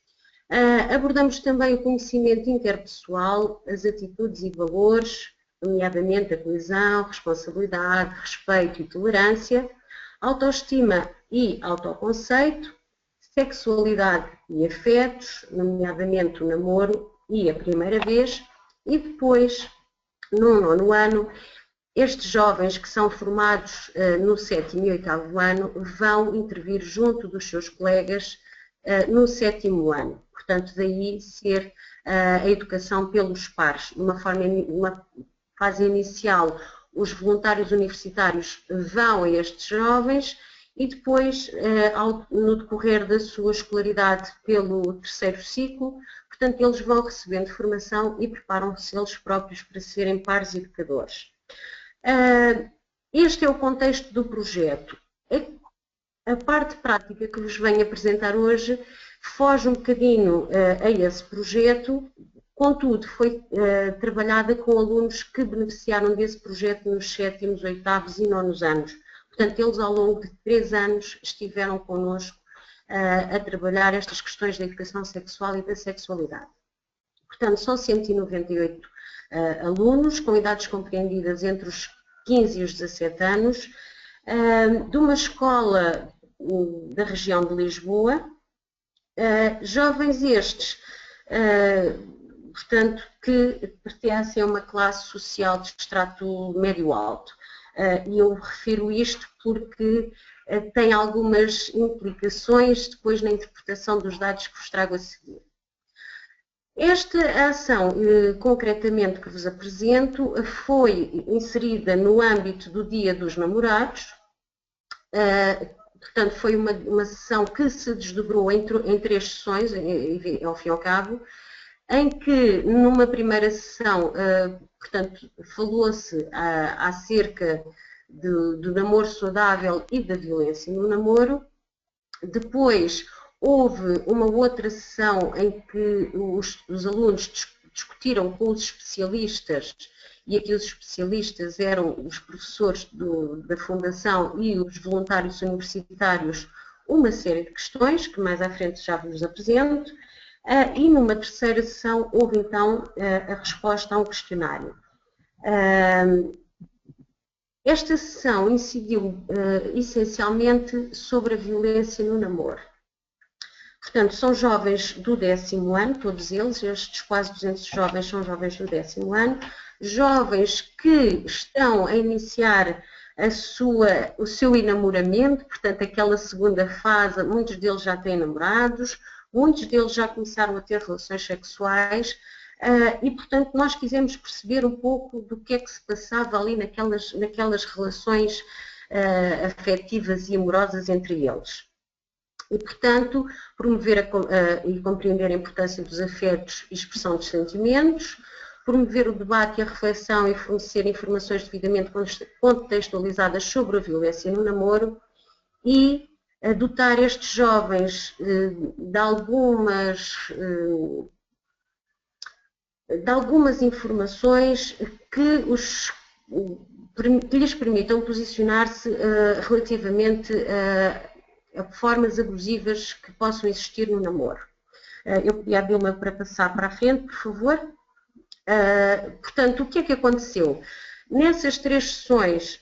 Abordamos também o conhecimento interpessoal, as atitudes e valores, nomeadamente a coesão, responsabilidade, respeito e tolerância, autoestima e autoconceito, sexualidade e afetos, nomeadamente o namoro e a primeira vez, e depois, no 9º ano, estes jovens que são formados no 7º e 8º ano vão intervir junto dos seus colegas no 7º ano. Portanto, daí ser a educação pelos pares. Numa fase inicial, os voluntários universitários vão a estes jovens e depois, no decorrer da sua escolaridade pelo 3º ciclo, portanto, eles vão recebendo formação e preparam-se eles próprios para serem pares educadores. Este é o contexto do projeto. A parte prática que vos venho apresentar hoje foge um bocadinho a esse projeto, contudo foi trabalhada com alunos que beneficiaram desse projeto nos 7º, 8º e 9º anos. Portanto, eles ao longo de 3 anos estiveram connosco a trabalhar estas questões da educação sexual e da sexualidade. Portanto, são 198 alunos com idades compreendidas entre os 15 e os 17 anos, de uma escola da região de Lisboa, jovens estes, portanto, que pertencem a uma classe social de extrato médio-alto. E eu refiro isto porque tem algumas implicações depois na interpretação dos dados que vos trago a seguir. Esta ação, concretamente, que vos apresento, foi inserida no âmbito do Dia dos Namorados. Portanto, foi uma sessão que se desdobrou em 3 sessões, ao fim e ao cabo, em que, numa primeira sessão, portanto, falou-se acerca do namoro saudável e da violência no namoro. Depois, houve uma outra sessão em que os alunos discutiram com os especialistas, e aqui os especialistas eram os professores da Fundação e os voluntários universitários, uma série de questões, que mais à frente já vos apresento, e numa terceira sessão houve então a resposta a um questionário. Esta sessão incidiu essencialmente sobre a violência no namoro. Portanto, são jovens do 10º ano, todos eles, estes quase 200 jovens são jovens do 10º ano, jovens que estão a iniciar o seu enamoramento, portanto, aquela segunda fase, muitos deles já têm namorados, muitos deles já começaram a ter relações sexuais, e, portanto, nós quisemos perceber um pouco do que é que se passava ali naquelas relações afetivas e amorosas entre eles. E, portanto, promover e compreender a importância dos afetos e expressão dos sentimentos, promover o debate e a reflexão e fornecer informações devidamente contextualizadas sobre a violência no namoro e dotar estes jovens de algumas informações que lhes permitam posicionar-se relativamente a formas abusivas que possam existir no namoro. Eu pedi à Vilma para passar para a frente, por favor. Portanto, o que é que aconteceu? Nessas 3 sessões,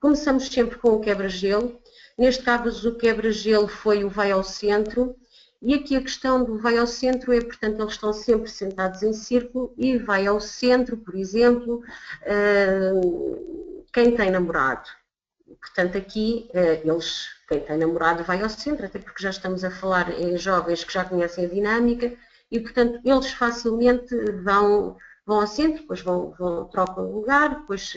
começamos sempre com o quebra-gelo. Neste caso, o quebra-gelo foi o vai ao centro. E aqui a questão do vai ao centro é, portanto, eles estão sempre sentados em círculo e vai ao centro, por exemplo, quem tem namorado. Portanto, aqui, quem tem namorado vai ao centro, até porque já estamos a falar em jovens que já conhecem a dinâmica e, portanto, eles facilmente vão ao centro, depois trocam de lugar, depois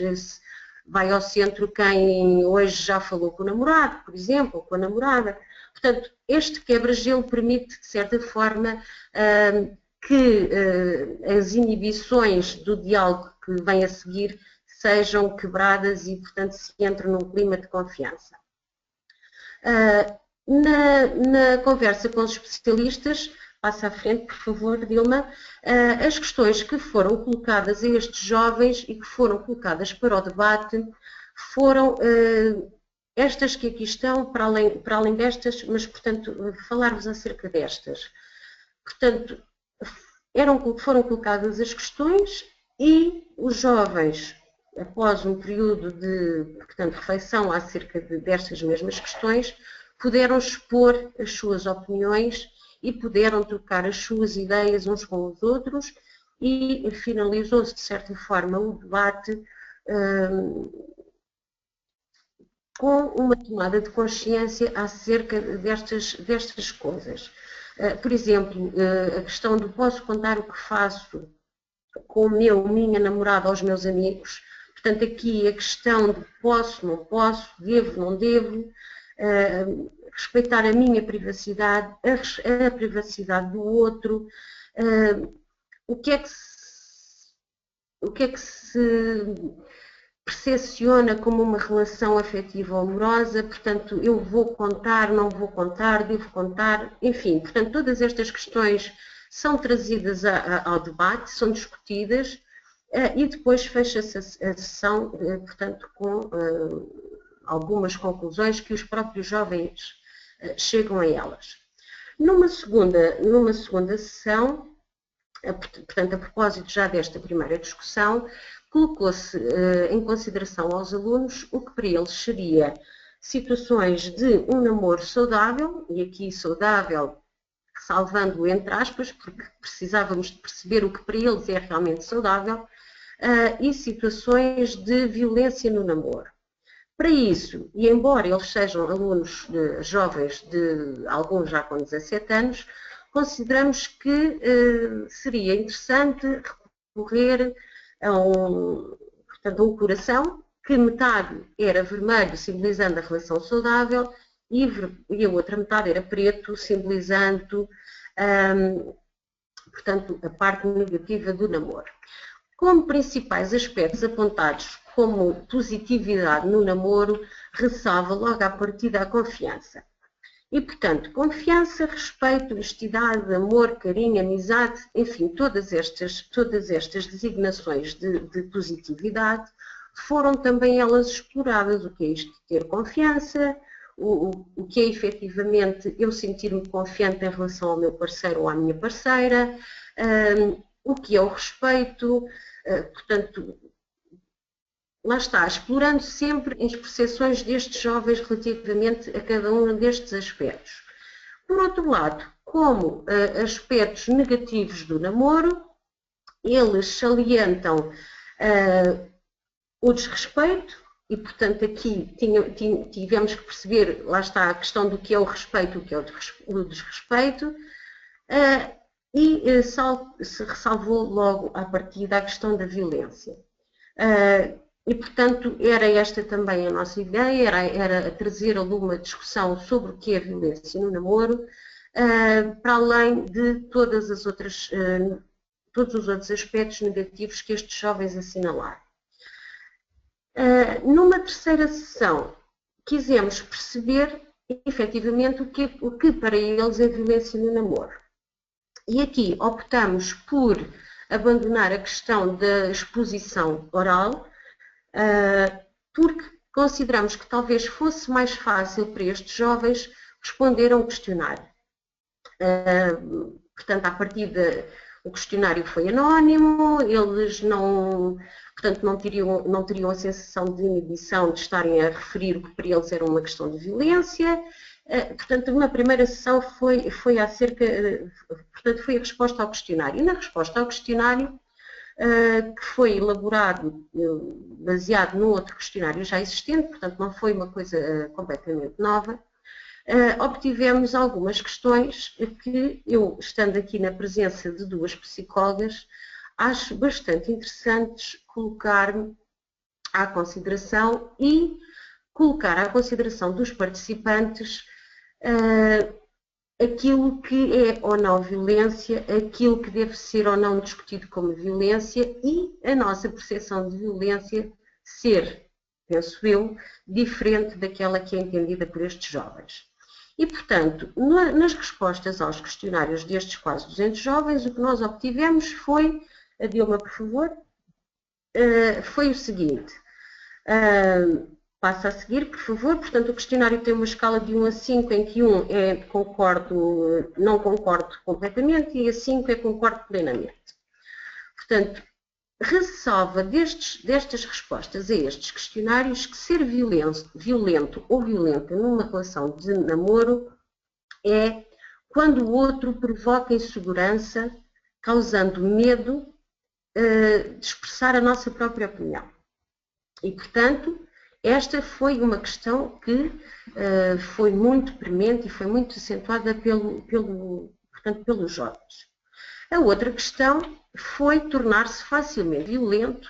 vai ao centro quem hoje já falou com o namorado, por exemplo, ou com a namorada. Portanto, este quebra-gelo permite, de certa forma, que as inibições do diálogo que vem a seguir sejam quebradas e, portanto, se entre num clima de confiança. Na conversa com os especialistas, passa à frente, por favor, Dilma, as questões que foram colocadas a estes jovens e que foram colocadas para o debate foram estas que aqui estão, para além destas, mas, portanto, falar-vos acerca destas. Portanto, foram colocadas as questões e os jovens, após um período de, portanto, reflexão acerca destas mesmas questões, puderam expor as suas opiniões e puderam trocar as suas ideias uns com os outros e finalizou-se, de certa forma, o debate com uma tomada de consciência acerca destas coisas. Por exemplo, a questão do posso contar o que faço com o minha namorada aos meus amigos. Portanto, aqui a questão de posso, não posso, devo, não devo, respeitar a minha privacidade, a privacidade do outro, o que é que se percepciona como uma relação afetiva ou amorosa, portanto, eu vou contar, não vou contar, devo contar, enfim, portanto, todas estas questões são trazidas ao debate, são discutidas e depois fecha-se a sessão, portanto, com algumas conclusões que os próprios jovens chegam a elas. Numa segunda sessão, portanto, a propósito já desta primeira discussão, colocou-se em consideração aos alunos o que para eles seria situações de um namoro saudável, e aqui saudável, salvando entre aspas, porque precisávamos de perceber o que para eles é realmente saudável, e situações de violência no namoro. Para isso, e embora eles sejam alunos jovens, alguns já com 17 anos, consideramos que seria interessante recorrer a um coração, que metade era vermelho, simbolizando a relação saudável, e a outra metade era preto, simbolizando, portanto, a parte negativa do namoro. Como principais aspectos apontados como positividade no namoro, ressalva logo à partida a confiança. E, portanto, confiança, respeito, honestidade, amor, carinho, amizade, enfim, todas estas designações de positividade foram também elas exploradas. O que é isto de ter confiança, o que é efetivamente eu sentir-me confiante em relação ao meu parceiro ou à minha parceira, o que é o respeito, portanto, lá está, explorando sempre as percepções destes jovens relativamente a cada um destes aspectos. Por outro lado, como aspectos negativos do namoro, eles salientam o desrespeito, e portanto aqui tivemos que perceber, lá está a questão do que é o respeito, o que é o desrespeito, e se ressalvou logo à partida a questão da violência. E, portanto, era esta também a nossa ideia, era trazer alguma discussão sobre o que é a violência no namoro, para além de todos os outros aspectos negativos que estes jovens assinalaram. Numa terceira sessão, quisemos perceber, efetivamente, o que para eles é violência no namoro. E aqui optamos por abandonar a questão da exposição oral, porque consideramos que talvez fosse mais fácil para estes jovens responder a um questionário. Portanto, à partida, o questionário foi anónimo, eles não teriam a sensação de inibição de estarem a referir o que para eles era uma questão de violência. Portanto, uma primeira sessão foi a resposta ao questionário. E na resposta ao questionário, que foi elaborado baseado num outro questionário já existente, portanto não foi uma coisa completamente nova, obtivemos algumas questões que eu, estando aqui na presença de duas psicólogas, acho bastante interessantes colocar à consideração e colocar à consideração dos participantes aquilo que é ou não violência, aquilo que deve ser ou não discutido como violência e a nossa percepção de violência ser, penso eu, diferente daquela que é entendida por estes jovens. E, portanto, nas respostas aos questionários destes quase 200 jovens, o que nós obtivemos foi, a Dilma, por favor, foi o seguinte, passa a seguir, por favor. Portanto, o questionário tem uma escala de 1 a 5, em que 1 é concordo, não concordo completamente, e a 5 é concordo plenamente. Portanto, ressalva destas respostas a estes questionários que ser violento ou violenta numa relação de namoro é quando o outro provoca insegurança, causando medo de expressar a nossa própria opinião. E, portanto, esta foi uma questão que foi muito premente e foi muito acentuada pelos jovens. A outra questão foi tornar-se facilmente violento,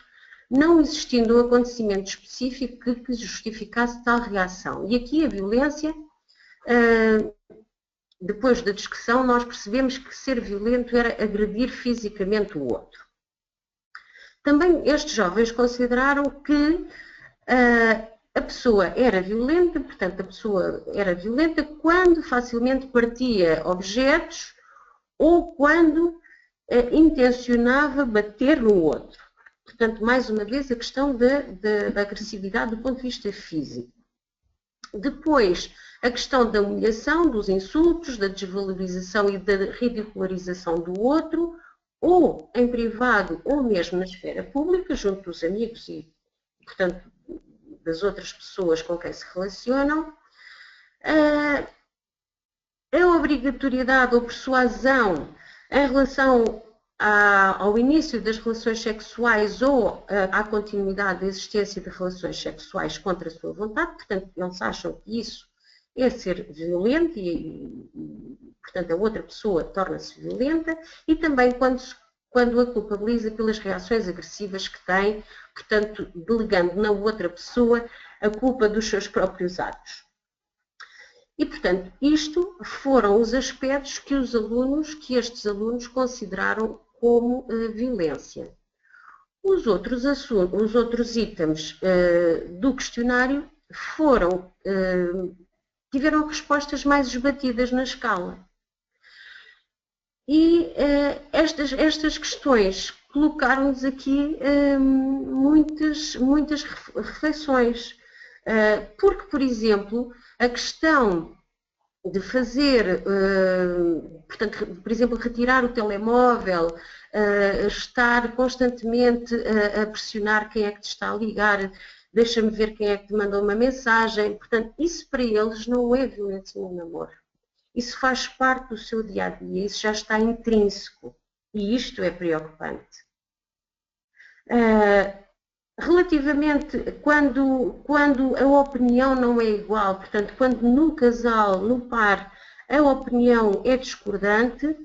não existindo um acontecimento específico que justificasse tal reação. E aqui a violência, depois da discussão, nós percebemos que ser violento era agredir fisicamente o outro. Também estes jovens consideraram que a pessoa era violenta, portanto, a pessoa era violenta quando facilmente partia objetos ou quando intencionava bater no outro. Portanto, mais uma vez, a questão da agressividade do ponto de vista físico. Depois, a questão da humilhação, dos insultos, da desvalorização e da ridicularização do outro, ou em privado, ou mesmo na esfera pública, junto dos amigos e, portanto, das outras pessoas com quem se relacionam. A obrigatoriedade ou persuasão em relação ao início das relações sexuais ou à continuidade da existência de relações sexuais contra a sua vontade, portanto, eles acham que isso é ser violento e portanto, a outra pessoa torna-se violenta, e também quando a culpabiliza pelas reações agressivas que tem, portanto, delegando na outra pessoa a culpa dos seus próprios atos. E, portanto, isto foram os aspectos que estes alunos consideraram como violência. Os outros itens do questionário tiveram respostas mais esbatidas na escala. E estas questões colocaram-nos aqui muitas reflexões. Porque, por exemplo, a questão de fazer, portanto, por exemplo, retirar o telemóvel, estar constantemente a pressionar quem é que te está a ligar, deixa-me ver quem é que te mandou uma mensagem, portanto, isso para eles não é violência no namoro. Isso faz parte do seu dia-a-dia, isso já está intrínseco e isto é preocupante. Relativamente, quando a opinião não é igual, portanto, quando no casal, no par, a opinião é discordante,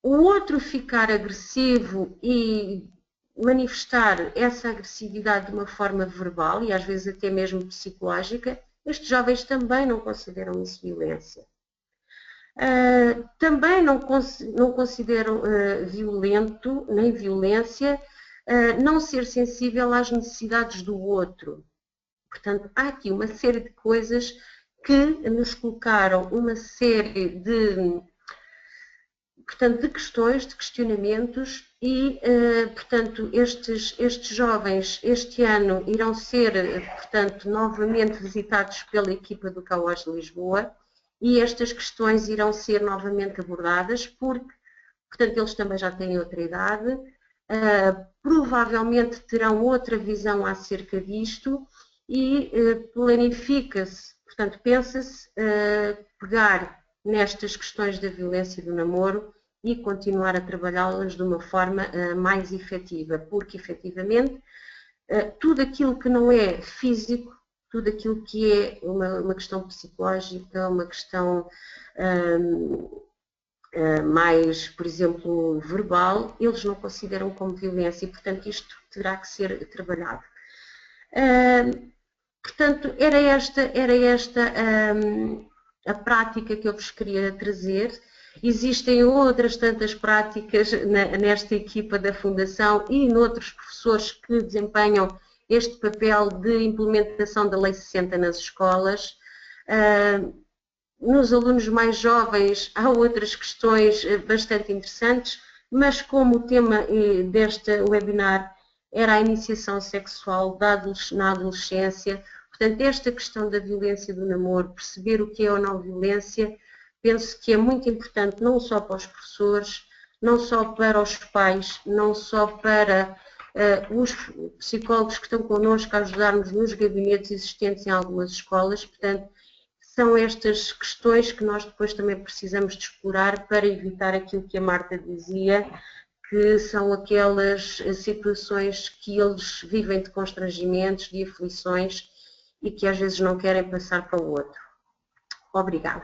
o outro ficar agressivo e manifestar essa agressividade de uma forma verbal e às vezes até mesmo psicológica, estes jovens também não consideram isso violência. Também não consideram violento, nem violência, não ser sensível às necessidades do outro. Portanto, há aqui uma série de coisas que nos colocaram uma série de questões, de questionamentos e, portanto, estes jovens este ano irão ser, portanto, novamente visitados pela equipa do CAOS de Lisboa e estas questões irão ser novamente abordadas porque, portanto, eles também já têm outra idade, provavelmente terão outra visão acerca disto e planifica-se, portanto, pensa-se pegar nestas questões da violência do namoro e continuar a trabalhá-las de uma forma mais efetiva, porque efetivamente tudo aquilo que não é físico, tudo aquilo que é uma questão psicológica, uma questão mais, por exemplo, verbal, eles não consideram como violência e, portanto, isto terá que ser trabalhado. Portanto, era esta a prática que eu vos queria trazer. Existem outras tantas práticas nesta equipa da Fundação e noutros professores que desempenham este papel de implementação da Lei 60 nas escolas. Nos alunos mais jovens há outras questões bastante interessantes, mas como o tema deste webinar era a iniciação sexual na adolescência, portanto, esta questão da violência do namoro, perceber o que é ou não violência, penso que é muito importante não só para os professores, não só para os pais, não só para os psicólogos que estão connosco a ajudar-nos nos gabinetes existentes em algumas escolas, portanto, são estas questões que nós depois também precisamos de explorar para evitar aquilo que a Marta dizia, que são aquelas situações que eles vivem de constrangimentos, de aflições e que às vezes não querem passar para o outro. Obrigada.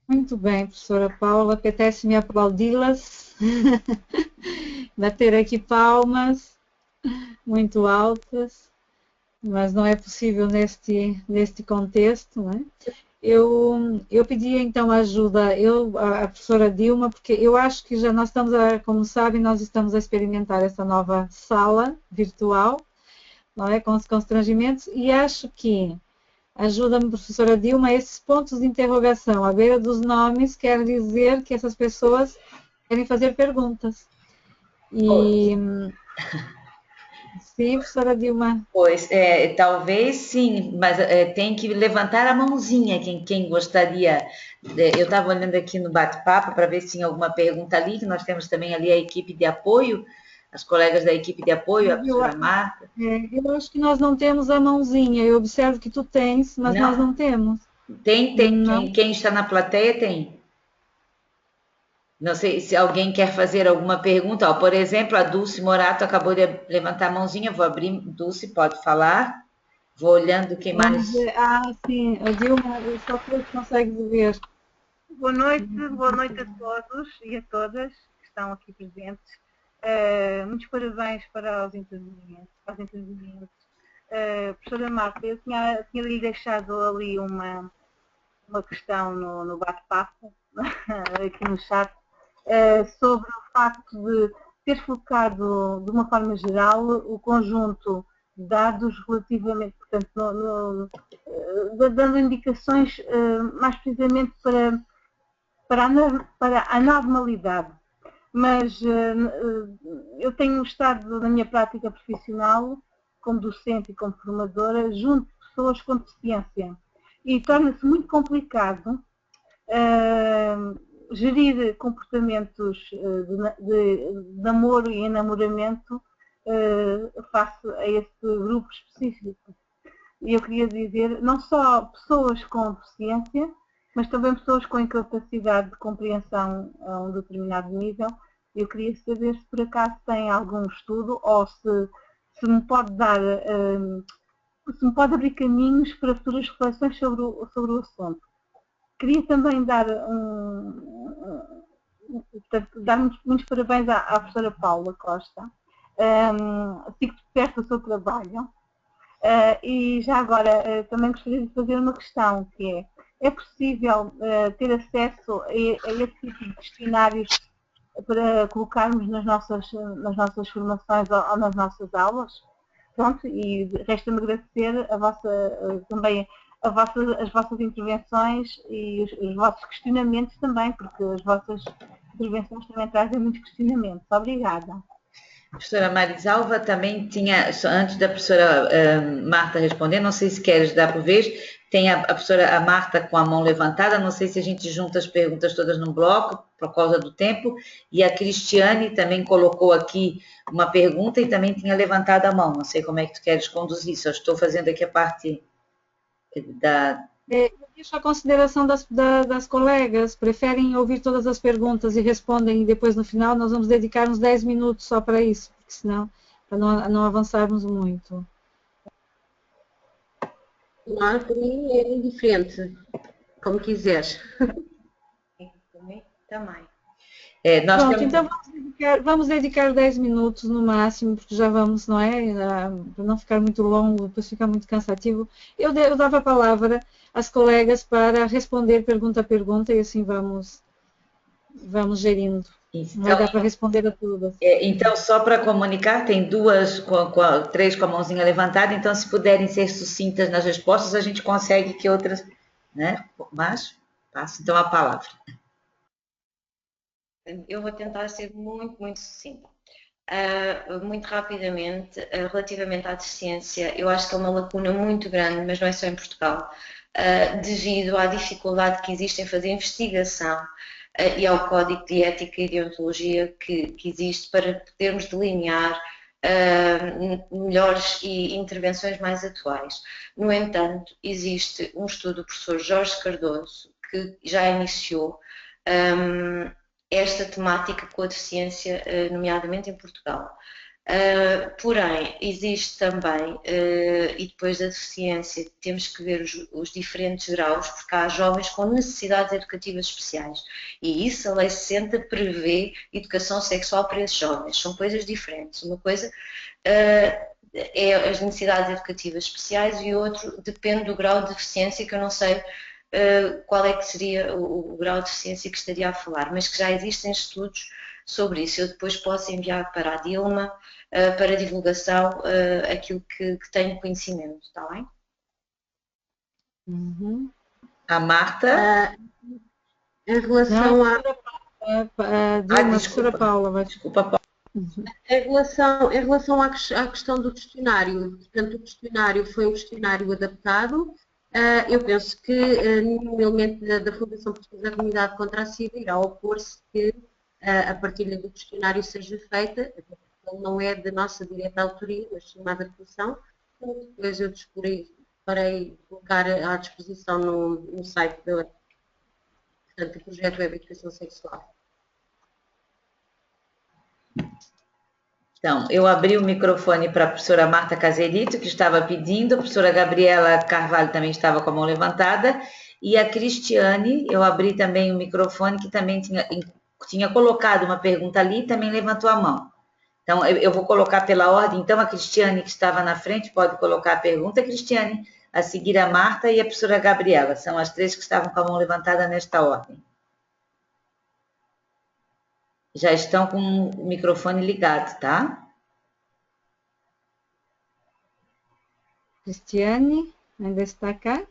Muito bem, professora Paula, apetece-me aplaudi-las, bater aqui palmas muito altas, mas não é possível neste contexto, não é? Eu pedi então ajuda, a professora Dilma, porque eu acho que já nós estamos, como sabem, nós estamos a experimentar essa nova sala virtual, não é? Com os constrangimentos, e acho que ajuda-me, professora Dilma, esses pontos de interrogação à beira dos nomes quer dizer que essas pessoas querem fazer perguntas. E sim, professora Dilma. Pois, talvez sim, mas tem que levantar a mãozinha quem gostaria. Eu estava olhando aqui no bate-papo para ver se tinha alguma pergunta ali, que nós temos também ali a equipe de apoio, as colegas da equipe de apoio, a professora Marta. Eu acho que nós não temos a mãozinha, eu observo que tu tens, mas nós não temos. Tem. Quem está na plateia tem. Não sei se alguém quer fazer alguma pergunta. Ó, por exemplo, a Dulce Morato acabou de levantar a mãozinha. Vou abrir. Dulce, pode falar. Vou olhando quem mais. Sim, a Dilma, só tu consegues ver. Boa noite a todos e a todas que estão aqui presentes. Muitos parabéns para os intervenientes. Professora Marta, eu tinha lhe deixado ali uma questão no bate-papo, aqui no chat, sobre o facto de ter focado de uma forma geral o conjunto de dados relativamente, portanto, dando indicações mais precisamente para a normalidade. Mas eu tenho estado na minha prática profissional, como docente e como formadora, junto de pessoas com deficiência. E torna-se muito complicado gerir comportamentos de namoro e enamoramento face a esse grupo específico. E eu queria dizer, não só pessoas com deficiência, mas também pessoas com incapacidade de compreensão a um determinado nível. Eu queria saber se por acaso tem algum estudo ou se me pode dar, se me pode abrir caminhos para futuras reflexões sobre o assunto. Queria também dar muitos parabéns à professora Paula Costa. Fico de perto do seu trabalho. E já agora também gostaria de fazer uma questão, que é possível ter acesso a esse tipo de questionários para colocarmos nas nossas formações ou nas nossas aulas? Pronto, e resta-me agradecer também as vossas intervenções e os vossos questionamentos também, porque as vossas intervenções também trazem muitos questionamentos. Obrigada. A professora Marisalva também tinha, antes da professora Marta responder, não sei se queres dar por vez, tem a professora Marta com a mão levantada, não sei se a gente junta as perguntas todas num bloco, por causa do tempo, e a Cristiane também colocou aqui uma pergunta e também tinha levantado a mão, não sei como é que tu queres conduzir, só estou fazendo aqui a parte da... Eu deixo a consideração das colegas, preferem ouvir todas as perguntas e respondem, e depois no final nós vamos dedicar uns 10 minutos só para isso, porque senão, para não avançarmos muito. Para mim é indiferente, como quiseres. Também. Pronto, então vamos dedicar vamos dedicar 10 minutos no máximo, porque já vamos, não é? Para não ficar muito longo, depois ficar muito cansativo. Eu dava a palavra às colegas para responder pergunta a pergunta e assim vamos gerindo. Não vai dar para responder a tudo. Então, só para comunicar, tem três com a mãozinha levantada, então se puderem ser sucintas nas respostas, a gente consegue que outras, né? Mas, passo então a palavra. Eu vou tentar ser muito, muito sucinta. Muito rapidamente, relativamente à deficiência, eu acho que é uma lacuna muito grande, mas não é só em Portugal, devido à dificuldade que existe em fazer investigação e ao código de ética e deontologia que existe para podermos delinear melhores e intervenções mais atuais. No entanto, existe um estudo do professor Jorge Cardoso que já iniciou esta temática com a deficiência, nomeadamente em Portugal. Porém, existe também, e depois da deficiência, temos que ver os diferentes graus, porque há jovens com necessidades educativas especiais. E isso, a Lei 60 prevê educação sexual para esses jovens. São coisas diferentes. Uma coisa é as necessidades educativas especiais e outro depende do grau de deficiência, que eu não sei qual é que seria o grau de deficiência que estaria a falar, mas que já existem estudos sobre isso. Eu depois posso enviar para a Dilma, para divulgação, aquilo que tenho conhecimento, está bem? Uhum. A Marta? Em relação Dilma, professora Paula. Desculpa, Paula. Uhum. Em relação à questão do questionário, portanto, o questionário foi um questionário adaptado. Eu penso que nenhum elemento da Fundação Portuguesa da Comunidade contra a SIDA irá opor-se que a partilha do questionário seja feita, ele não é da nossa direta autoria, mas chamada adaptação. Depois eu farei colocar à disposição no site do projeto Web Educação Sexual. Então, eu abri o microfone para a professora Marta Caserito, que estava pedindo, a professora Gabriela Carvalho também estava com a mão levantada, e a Cristiane, eu abri também o microfone, que também tinha colocado uma pergunta ali e também levantou a mão. Então, eu vou colocar pela ordem, então a Cristiane, que estava na frente, pode colocar a pergunta, Cristiane, a seguir a Marta e a professora Gabriela, são as três que estavam com a mão levantada nesta ordem. Já estão com o microfone ligado, tá? Cristiane, ainda está cá?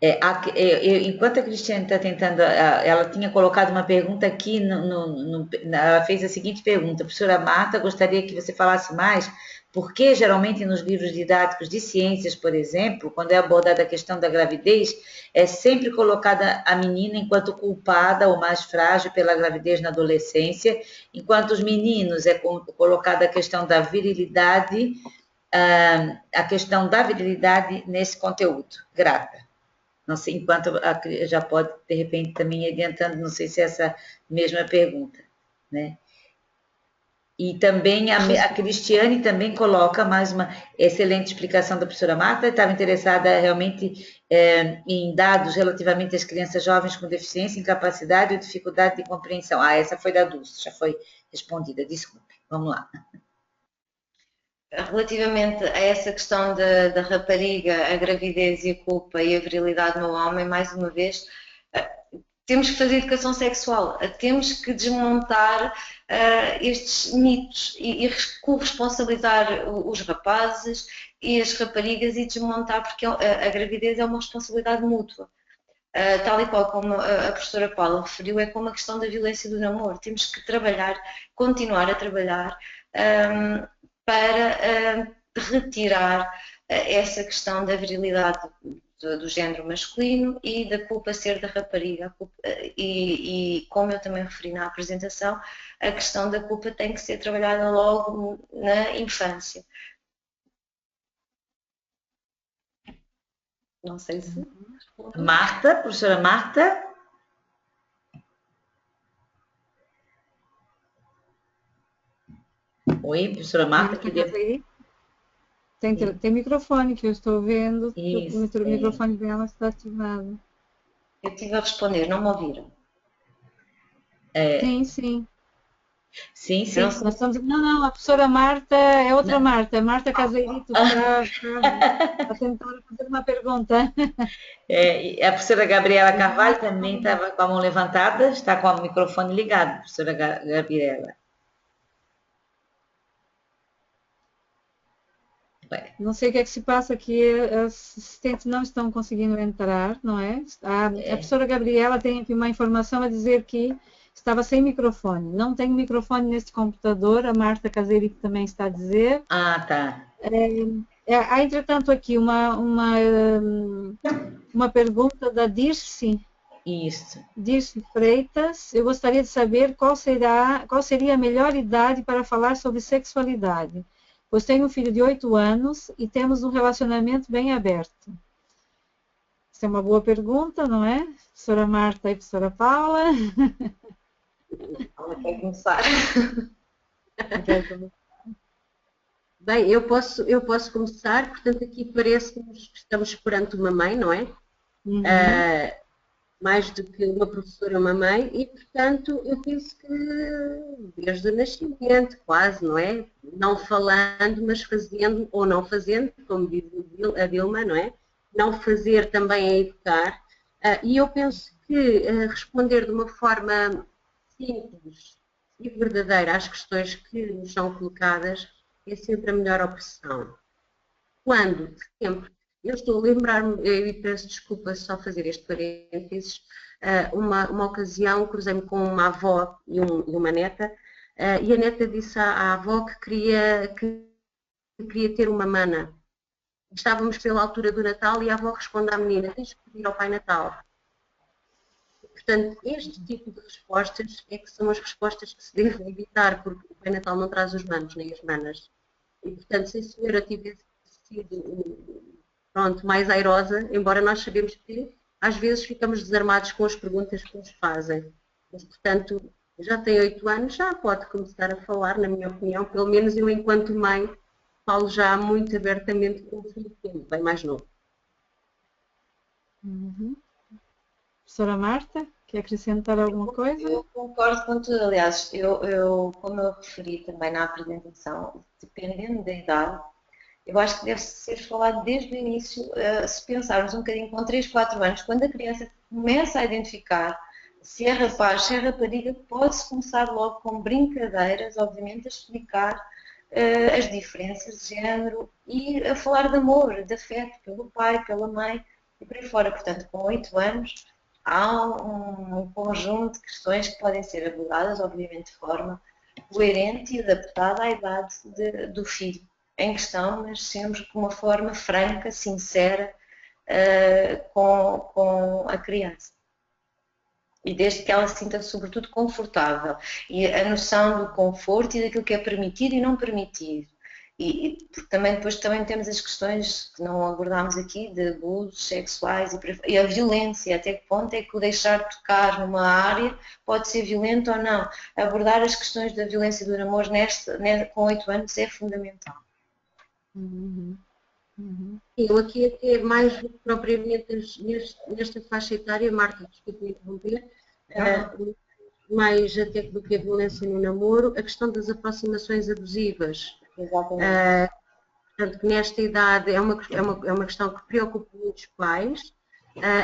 Enquanto a Cristiane está tentando, ela tinha colocado uma pergunta aqui, ela fez a seguinte pergunta: professora Marta, gostaria que você falasse mais, porque geralmente nos livros didáticos de ciências, por exemplo, quando é abordada a questão da gravidez, é sempre colocada a menina enquanto culpada ou mais frágil pela gravidez na adolescência, enquanto os meninos é colocada a questão da virilidade, nesse conteúdo. Grata. Não sei, enquanto já pode, de repente, também ir adiantando, não sei se é essa mesma pergunta, né? E também a Cristiane também coloca mais uma excelente explicação da professora Marta, estava interessada realmente em dados relativamente às crianças jovens com deficiência, incapacidade ou dificuldade de compreensão. Essa foi da Dulce, já foi respondida, desculpe. Vamos lá. Relativamente a essa questão da rapariga, a gravidez e a culpa e a virilidade no homem, mais uma vez, temos que fazer educação sexual, temos que desmontar estes mitos e corresponsabilizar os rapazes e as raparigas e desmontar, porque a gravidez é uma responsabilidade mútua. Tal e qual como a professora Paula referiu, é como a questão da violência do namoro. Temos que trabalhar, continuar a trabalhar para retirar essa questão da virilidade do género masculino e da culpa ser da rapariga. E como eu também referi na apresentação, a questão da culpa tem que ser trabalhada logo na infância. Não sei se... Marta, professora Marta? Oi, professora Marta. Tem microfone que eu estou vendo, Isso, o microfone dela está ativado. Eu estive a responder, não me ouviram? Sim, sim. Sim, sim. Não sei. Nós estamos... Não, a professora Marta é outra Marta, é Marta Caseirito, que está tentando fazer uma pergunta. E a professora Gabriela Carvalho também estava com a mão levantada, está com o microfone ligado, professora Gabriela. Não sei o que é que se passa aqui, as assistentes não estão conseguindo entrar, não é? A professora Gabriela tem aqui uma informação a dizer que estava sem microfone. Não tem microfone neste computador, a Marta Caseiri também está a dizer. Ah, tá. Há, entretanto, aqui uma pergunta da Dirce. Isso. Dirce Freitas. Eu gostaria de saber qual seria a melhor idade para falar sobre sexualidade. Pois tenho um filho de 8 anos e temos um relacionamento bem aberto. Essa é uma boa pergunta, não é? Professora Marta e professora Paula. Ela quer começar. Bem, eu posso começar, portanto aqui parece-nos que estamos perante uma mãe, não é? Uhum. Mais do que uma professora, uma mãe, e portanto eu penso que desde o nascimento, quase, não é? Não falando, mas fazendo, ou não fazendo, como diz a Dilma, não é? Não fazer também é educar, e eu penso que responder de uma forma simples e verdadeira às questões que nos são colocadas é sempre a melhor opção. Quando, sempre, eu estou a lembrar-me, e peço desculpa só fazer este parênteses, uma ocasião cruzei-me com uma avó e uma neta, e a neta disse à avó que queria ter uma mana. Estávamos pela altura do Natal e a avó responde à menina: tens que pedir ao Pai Natal. Portanto, este tipo de respostas é que são as respostas que se devem evitar, porque o Pai Natal não traz os manos nem as manas. E, portanto, se a senhora tivesse sido, pronto, mais airosa, embora nós sabemos que às vezes ficamos desarmados com as perguntas que nos fazem. Mas, portanto, já tem 8 anos, já pode começar a falar, na minha opinião, pelo menos eu, enquanto mãe, falo já muito abertamente com o filho, bem mais novo. Uhum. Professora Marta, quer acrescentar alguma coisa? Eu concordo com tudo. Aliás, como eu referi também na apresentação, dependendo da idade, eu acho que deve ser falado desde o início, se pensarmos um bocadinho com 3, 4 anos, quando a criança começa a identificar se é rapaz, se é rapariga, pode-se começar logo com brincadeiras, obviamente, a explicar as diferenças de género e a falar de amor, de afeto pelo pai, pela mãe e por aí fora. Portanto, com 8 anos, há um conjunto de questões que podem ser abordadas, obviamente, de forma coerente e adaptada à idade do filho em questão, mas sempre de uma forma franca, sincera, com a criança. E desde que ela se sinta, sobretudo, confortável. E a noção do conforto e daquilo que é permitido e não permitido. Porque depois também temos as questões que não abordámos aqui, de abusos sexuais e a violência. Até que ponto é que o deixar de tocar numa área pode ser violento ou não. Abordar as questões da violência do namoro com 8 anos é fundamental. Uhum. Uhum. Eu aqui até mais do que propriamente nesta faixa etária, Marta, desculpe me interromper, mais até do que a violência no namoro, a questão das aproximações abusivas. Exatamente. Portanto, nesta idade é uma questão que preocupa muitos pais.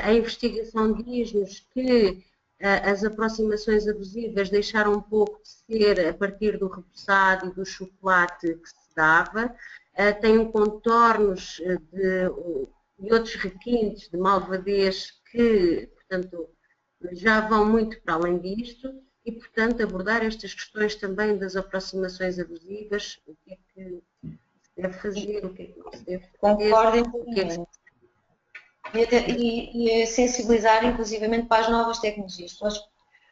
A investigação diz-nos que as aproximações abusivas deixaram um pouco de ser a partir do repousado e do chocolate que se dava. Têm contornos e outros requintes de malvadez que, portanto, já vão muito para além disto e, portanto, abordar estas questões também das aproximações abusivas, o que é que se deve fazer, o que é que não se deve fazer. Concordem comigo. E sensibilizar, inclusivamente, para as novas tecnologias,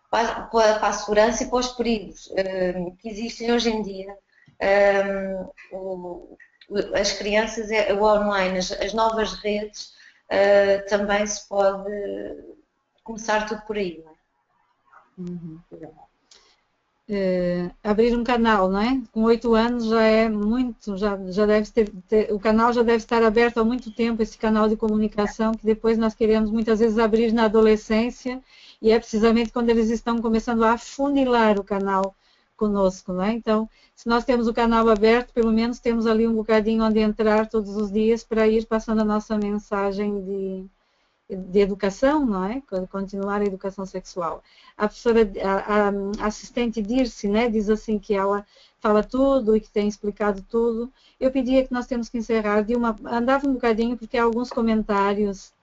para a segurança e para os perigos que existem hoje em dia. As crianças, o online, as novas redes, também se pode começar tudo por aí, não é? Uhum. Abrir um canal, não é? Com 8 anos já é muito, já deve o canal já deve estar aberto há muito tempo, esse canal de comunicação, que depois nós queremos muitas vezes abrir na adolescência e é precisamente quando eles estão começando a afunilar o canal conosco, não é? Então, se nós temos o canal aberto, pelo menos temos ali um bocadinho onde entrar todos os dias para ir passando a nossa mensagem de educação, não é? Continuar a educação sexual. A professora, a assistente Dirce, né, diz assim que ela fala tudo e que tem explicado tudo. Eu pedia que nós temos que encerrar andava um bocadinho porque há alguns comentários.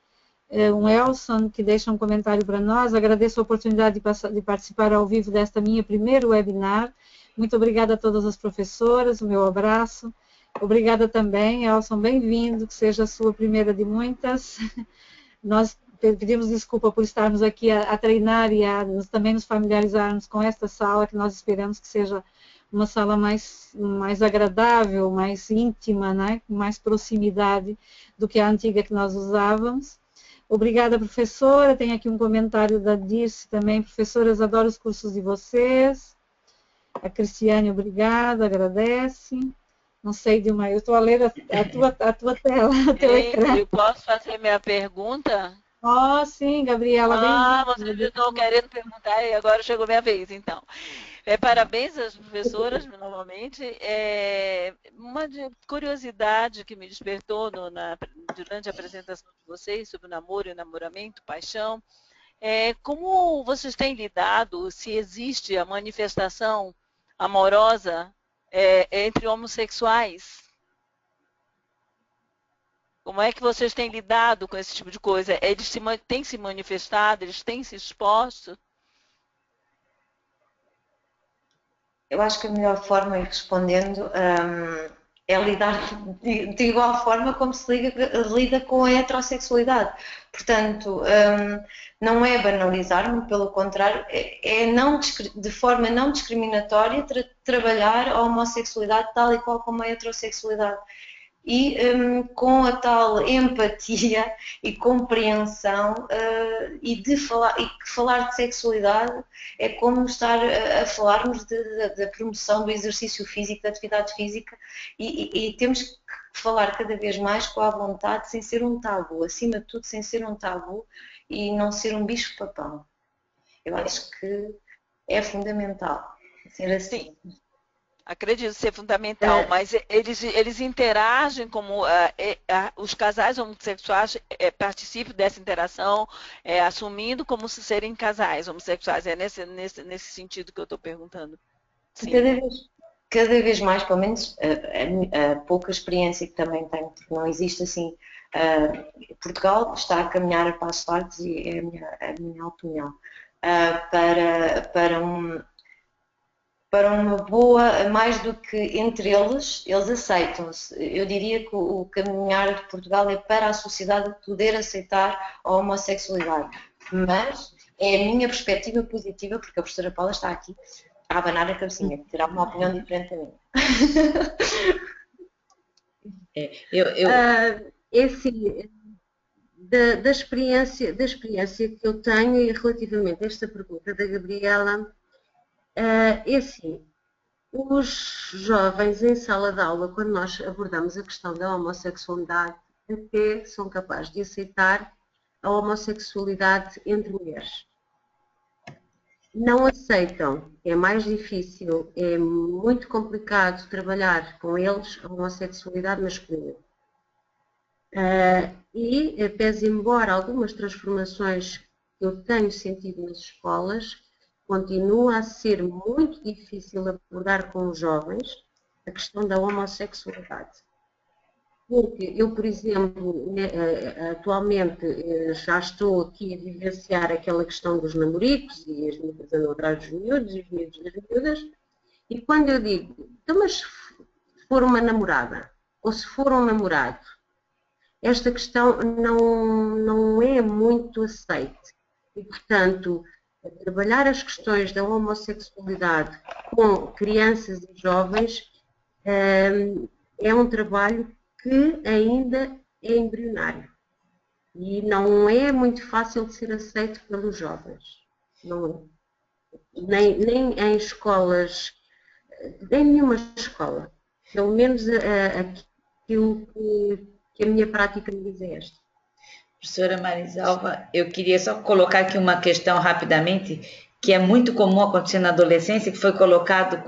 Um Elson que deixa um comentário para nós. Agradeço a oportunidade de participar ao vivo desta minha primeira webinar. Muito obrigada a todas as professoras, o meu abraço. Obrigada também, Elson, bem-vindo, que seja a sua primeira de muitas. Nós pedimos desculpa por estarmos aqui a treinar e também nos familiarizarmos com esta sala, que nós esperamos que seja uma sala mais agradável, mais íntima, né? Com mais proximidade do que a antiga que nós usávamos. Obrigada, professora. Tem aqui um comentário da Dirce também. Professoras, adoro os cursos de vocês. A Cristiane, obrigada, agradece. Não sei, Dilma, eu estou a ler a tua tela, o teu ecrã. Eu posso fazer minha pergunta? Oh, sim, Gabriela, vocês estão querendo perguntar e agora chegou minha vez, então. Parabéns às professoras, novamente. Uma curiosidade que me despertou durante a apresentação de vocês sobre o namoro e namoramento, paixão, como vocês têm lidado, se existe a manifestação amorosa entre homossexuais? Como é que vocês têm lidado com esse tipo de coisa? Eles têm se manifestado, eles têm se exposto? Eu acho que a melhor forma, respondendo, é lidar de igual forma como se lida com a heterossexualidade. Portanto, não é banalizar, pelo contrário, de forma não discriminatória trabalhar a homossexualidade tal e qual como a heterossexualidade. E com a tal empatia e compreensão e falar de sexualidade é como estar a falarmos da promoção do exercício físico, da atividade física e temos que falar cada vez mais com a vontade, sem ser um tabu, acima de tudo sem ser um tabu e não ser um bicho-papão. Eu acho que é fundamental ser assim. Sim. Acredito ser fundamental, mas eles interagem como os casais homossexuais participam dessa interação, assumindo como se serem casais homossexuais. É nesse sentido que eu estou perguntando. Sim. Cada vez mais, pelo menos a pouca experiência que também tenho, porque não existe assim. Portugal está a caminhar a passos largos e é a minha opinião para uma boa, mais do que entre eles aceitam-se. Eu diria que o caminhar de Portugal é para a sociedade poder aceitar a homossexualidade. Mas é a minha perspectiva positiva, porque a professora Paula está aqui a abanar a cabecinha, que terá uma opinião diferente da minha. Da experiência que eu tenho e relativamente a esta pergunta da Gabriela, assim, os jovens em sala de aula, quando nós abordamos a questão da homossexualidade, até são capazes de aceitar a homossexualidade entre mulheres. Não aceitam, é mais difícil, é muito complicado trabalhar com eles a homossexualidade masculina. E, pese embora algumas transformações que eu tenho sentido nas escolas, continua a ser muito difícil abordar com os jovens a questão da homossexualidade. Porque eu, por exemplo, atualmente já estou aqui a vivenciar aquela questão dos namoricos e as miúdas andam atrás dos miúdos e os miúdos das miúdas, e quando eu digo, então, mas se for uma namorada ou se for um namorado, esta questão não é muito aceite. E, portanto, trabalhar as questões da homossexualidade com crianças e jovens é um trabalho que ainda é embrionário e não é muito fácil de ser aceito pelos jovens. Não é. Nem em escolas, nem nenhuma escola. Pelo menos aquilo que a minha prática me diz é esta. Professora Marisalva, eu queria só colocar aqui uma questão rapidamente, que é muito comum acontecer na adolescência, que foi colocado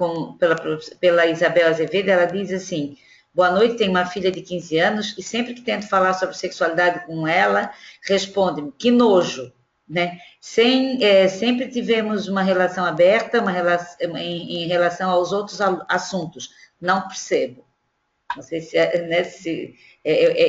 pela Isabel Azevedo. Ela diz assim: boa noite, tenho uma filha de 15 anos e sempre que tento falar sobre sexualidade com ela, responde-me, que nojo, né? Sempre tivemos uma relação aberta, em relação aos outros assuntos, não percebo. Não sei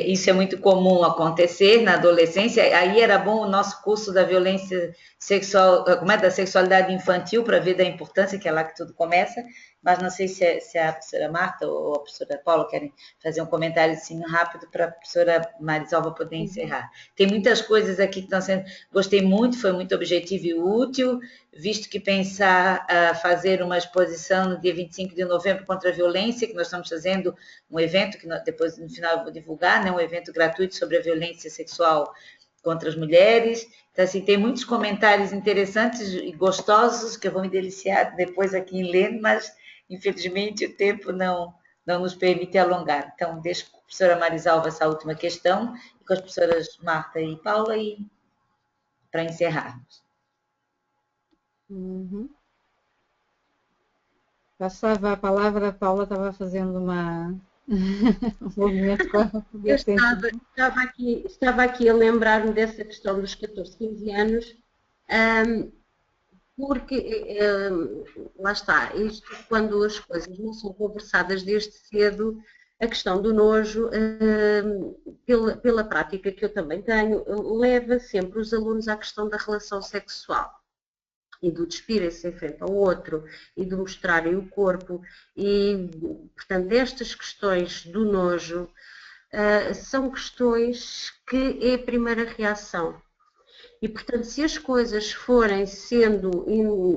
isso é muito comum acontecer na adolescência. Aí era bom o nosso curso da violência sexual, da sexualidade infantil, para ver da importância, que é lá que tudo começa. Mas não sei se a professora Marta ou a professora Paula querem fazer um comentário assim rápido para a professora Marisalva poder encerrar. Tem muitas coisas aqui que estão sendo... Gostei muito, foi muito objetivo e útil, visto que pensar fazer uma exposição no dia 25 de novembro contra a violência, que nós estamos fazendo um evento, que depois no final eu vou divulgar, né, um evento gratuito sobre a violência sexual contra as mulheres. Então, assim, tem muitos comentários interessantes e gostosos que eu vou me deliciar depois aqui em ler, mas infelizmente o tempo não nos permite alongar. Então, deixo com a professora Marisalva essa última questão e com as professoras Marta e Paula para encerrarmos. Passava a palavra, a Paula estava fazendo um movimento com a Eu estava aqui a lembrar-me dessa questão dos 14, 15 anos, porque, lá está, isto quando as coisas não são conversadas desde cedo, a questão do nojo, pela prática que eu também tenho, leva sempre os alunos à questão da relação sexual e do despirem-se em frente ao outro e de mostrarem o corpo e, portanto, estas questões do nojo são questões que é a primeira reação. E, portanto, se as coisas forem sendo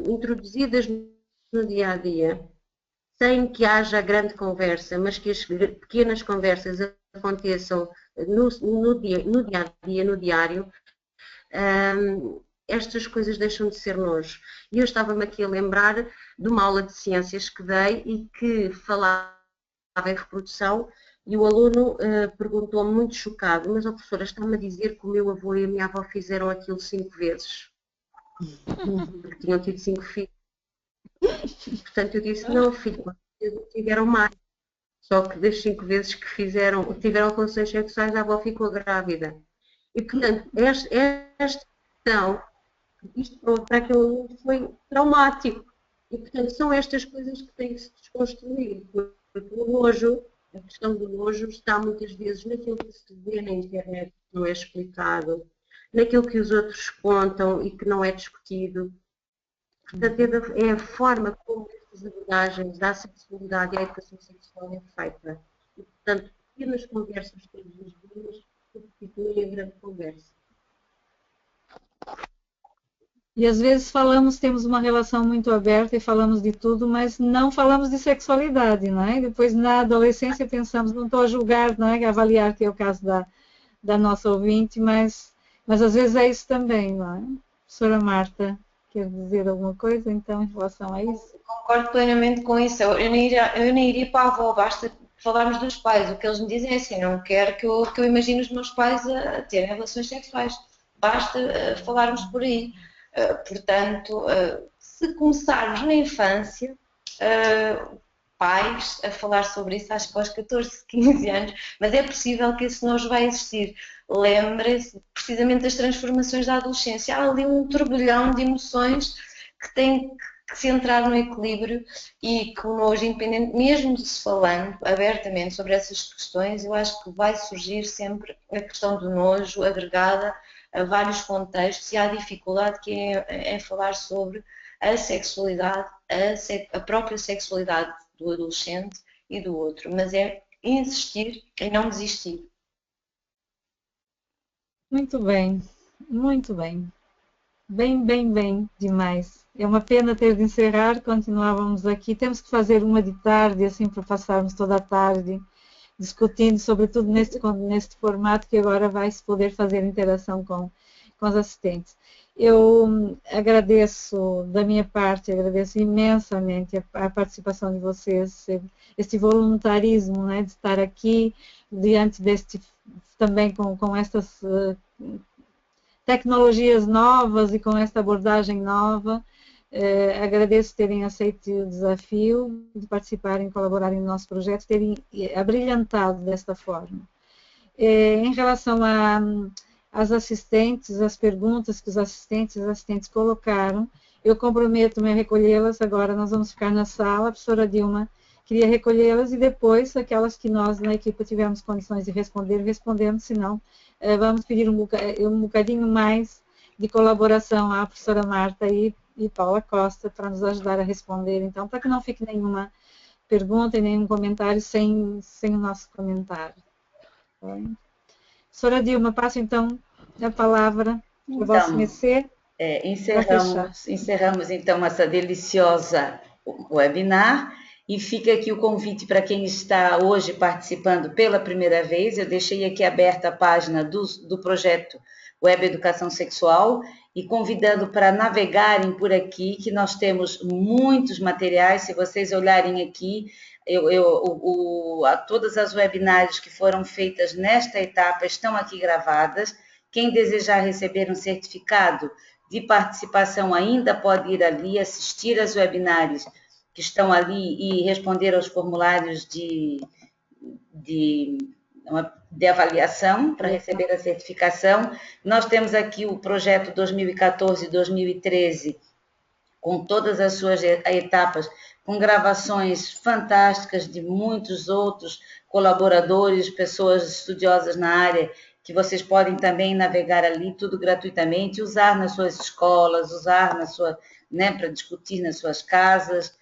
introduzidas no dia-a-dia, sem que haja grande conversa, mas que as pequenas conversas aconteçam no dia-a-dia, no diário, estas coisas deixam de ser nojo. E eu estava-me aqui a lembrar de uma aula de ciências que dei e que falava em reprodução e o aluno perguntou-me muito chocado, mas a professora está-me a dizer que o meu avô e a minha avó fizeram aquilo 5 vezes. Porque tinham tido 5 filhos. Portanto, eu disse, não, filho, tiveram mais. Só que das 5 vezes que tiveram relações sexuais, a avó ficou grávida. E, portanto, esta questão, isto para aquele aluno foi traumático. E, portanto, são estas coisas que têm que se desconstruir. Porque o nojo, a questão do nojo, está muitas vezes naquilo que se vê na internet, que não é explicado, naquilo que os outros contam e que não é discutido. Portanto, é a forma como estas abordagens da sexualidade e a educação sexual é feita. E, portanto, pequenas conversas todos os dias substituem a grande conversa. E às vezes temos uma relação muito aberta e falamos de tudo, mas não falamos de sexualidade, não é? Depois na adolescência pensamos, não estou a julgar, não é? A avaliar, que é o caso da nossa ouvinte, mas às vezes é isso também, não é? Professora Marta, quer dizer alguma coisa então em relação a isso? Concordo plenamente com isso. Eu nem iria para a avó, basta falarmos dos pais. O que eles me dizem é assim, não quero que eu imagine os meus pais a terem relações sexuais. Basta falarmos por aí. Portanto, se começarmos na infância, pais a falar sobre isso, acho que aos 14, 15 anos, mas é possível que esse nojo vai existir. Lembrem-se precisamente das transformações da adolescência. Há ali um turbilhão de emoções que tem que se entrar no equilíbrio e que o nojo, independente, mesmo se falando abertamente sobre essas questões, eu acho que vai surgir sempre a questão do nojo agregada a vários contextos e à dificuldade que é em falar sobre a sexualidade, a própria sexualidade do adolescente e do outro, mas é insistir e não desistir. Muito bem, muito bem. Bem demais. É uma pena ter de encerrar, continuávamos aqui. Temos que fazer uma de tarde, assim, para passarmos toda a tarde discutindo, sobretudo neste formato que agora vai-se poder fazer interação com os assistentes. Eu agradeço, da minha parte, agradeço imensamente a participação de vocês, este voluntarismo, né, de estar aqui, diante deste, também com estas tecnologias novas e com esta abordagem nova. Agradeço terem aceito o desafio de participarem, colaborarem no nosso projeto, terem abrilhantado desta forma. Em relação às assistentes, as perguntas que os assistentes colocaram, eu comprometo-me a recolhê-las. Agora nós vamos ficar na sala, a professora Dilma queria recolhê-las e depois aquelas que nós na equipe tivemos condições de responder, respondemos, senão vamos pedir um bocadinho mais de colaboração à professora Marta e Paula Costa para nos ajudar a responder, então, para que não fique nenhuma pergunta e nenhum comentário sem o nosso comentário. Professora Dilma, passo então a palavra para o vosso mercê. Encerramos então essa deliciosa webinar e fica aqui o convite para quem está hoje participando pela primeira vez. Eu deixei aqui aberta a página do projeto Web Educação Sexual e convidando para navegarem por aqui, que nós temos muitos materiais. Se vocês olharem aqui, todas as webinários que foram feitas nesta etapa estão aqui gravadas. Quem desejar receber um certificado de participação ainda pode ir ali, assistir às webinários que estão ali e responder aos formulários de avaliação para receber a certificação. Nós temos aqui o projeto 2014-2013, com todas as suas etapas, com gravações fantásticas de muitos outros colaboradores, pessoas estudiosas na área, que vocês podem também navegar ali, tudo gratuitamente, usar nas suas escolas, usar para discutir nas suas casas,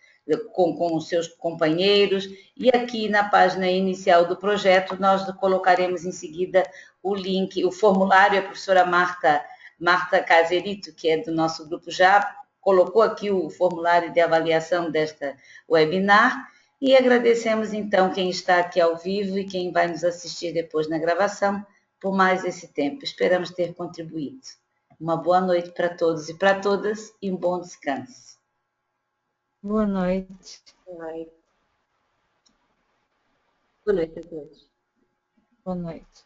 com os seus companheiros. E aqui na página inicial do projeto, nós colocaremos em seguida o link, o formulário. A professora Marta Caserito, que é do nosso grupo, já colocou aqui o formulário de avaliação desta webinar. E agradecemos, então, quem está aqui ao vivo e quem vai nos assistir depois na gravação por mais esse tempo. Esperamos ter contribuído. Uma boa noite para todos e para todas e um bom descanso. Boa noite. Boa noite. Boa noite a todos. Boa noite.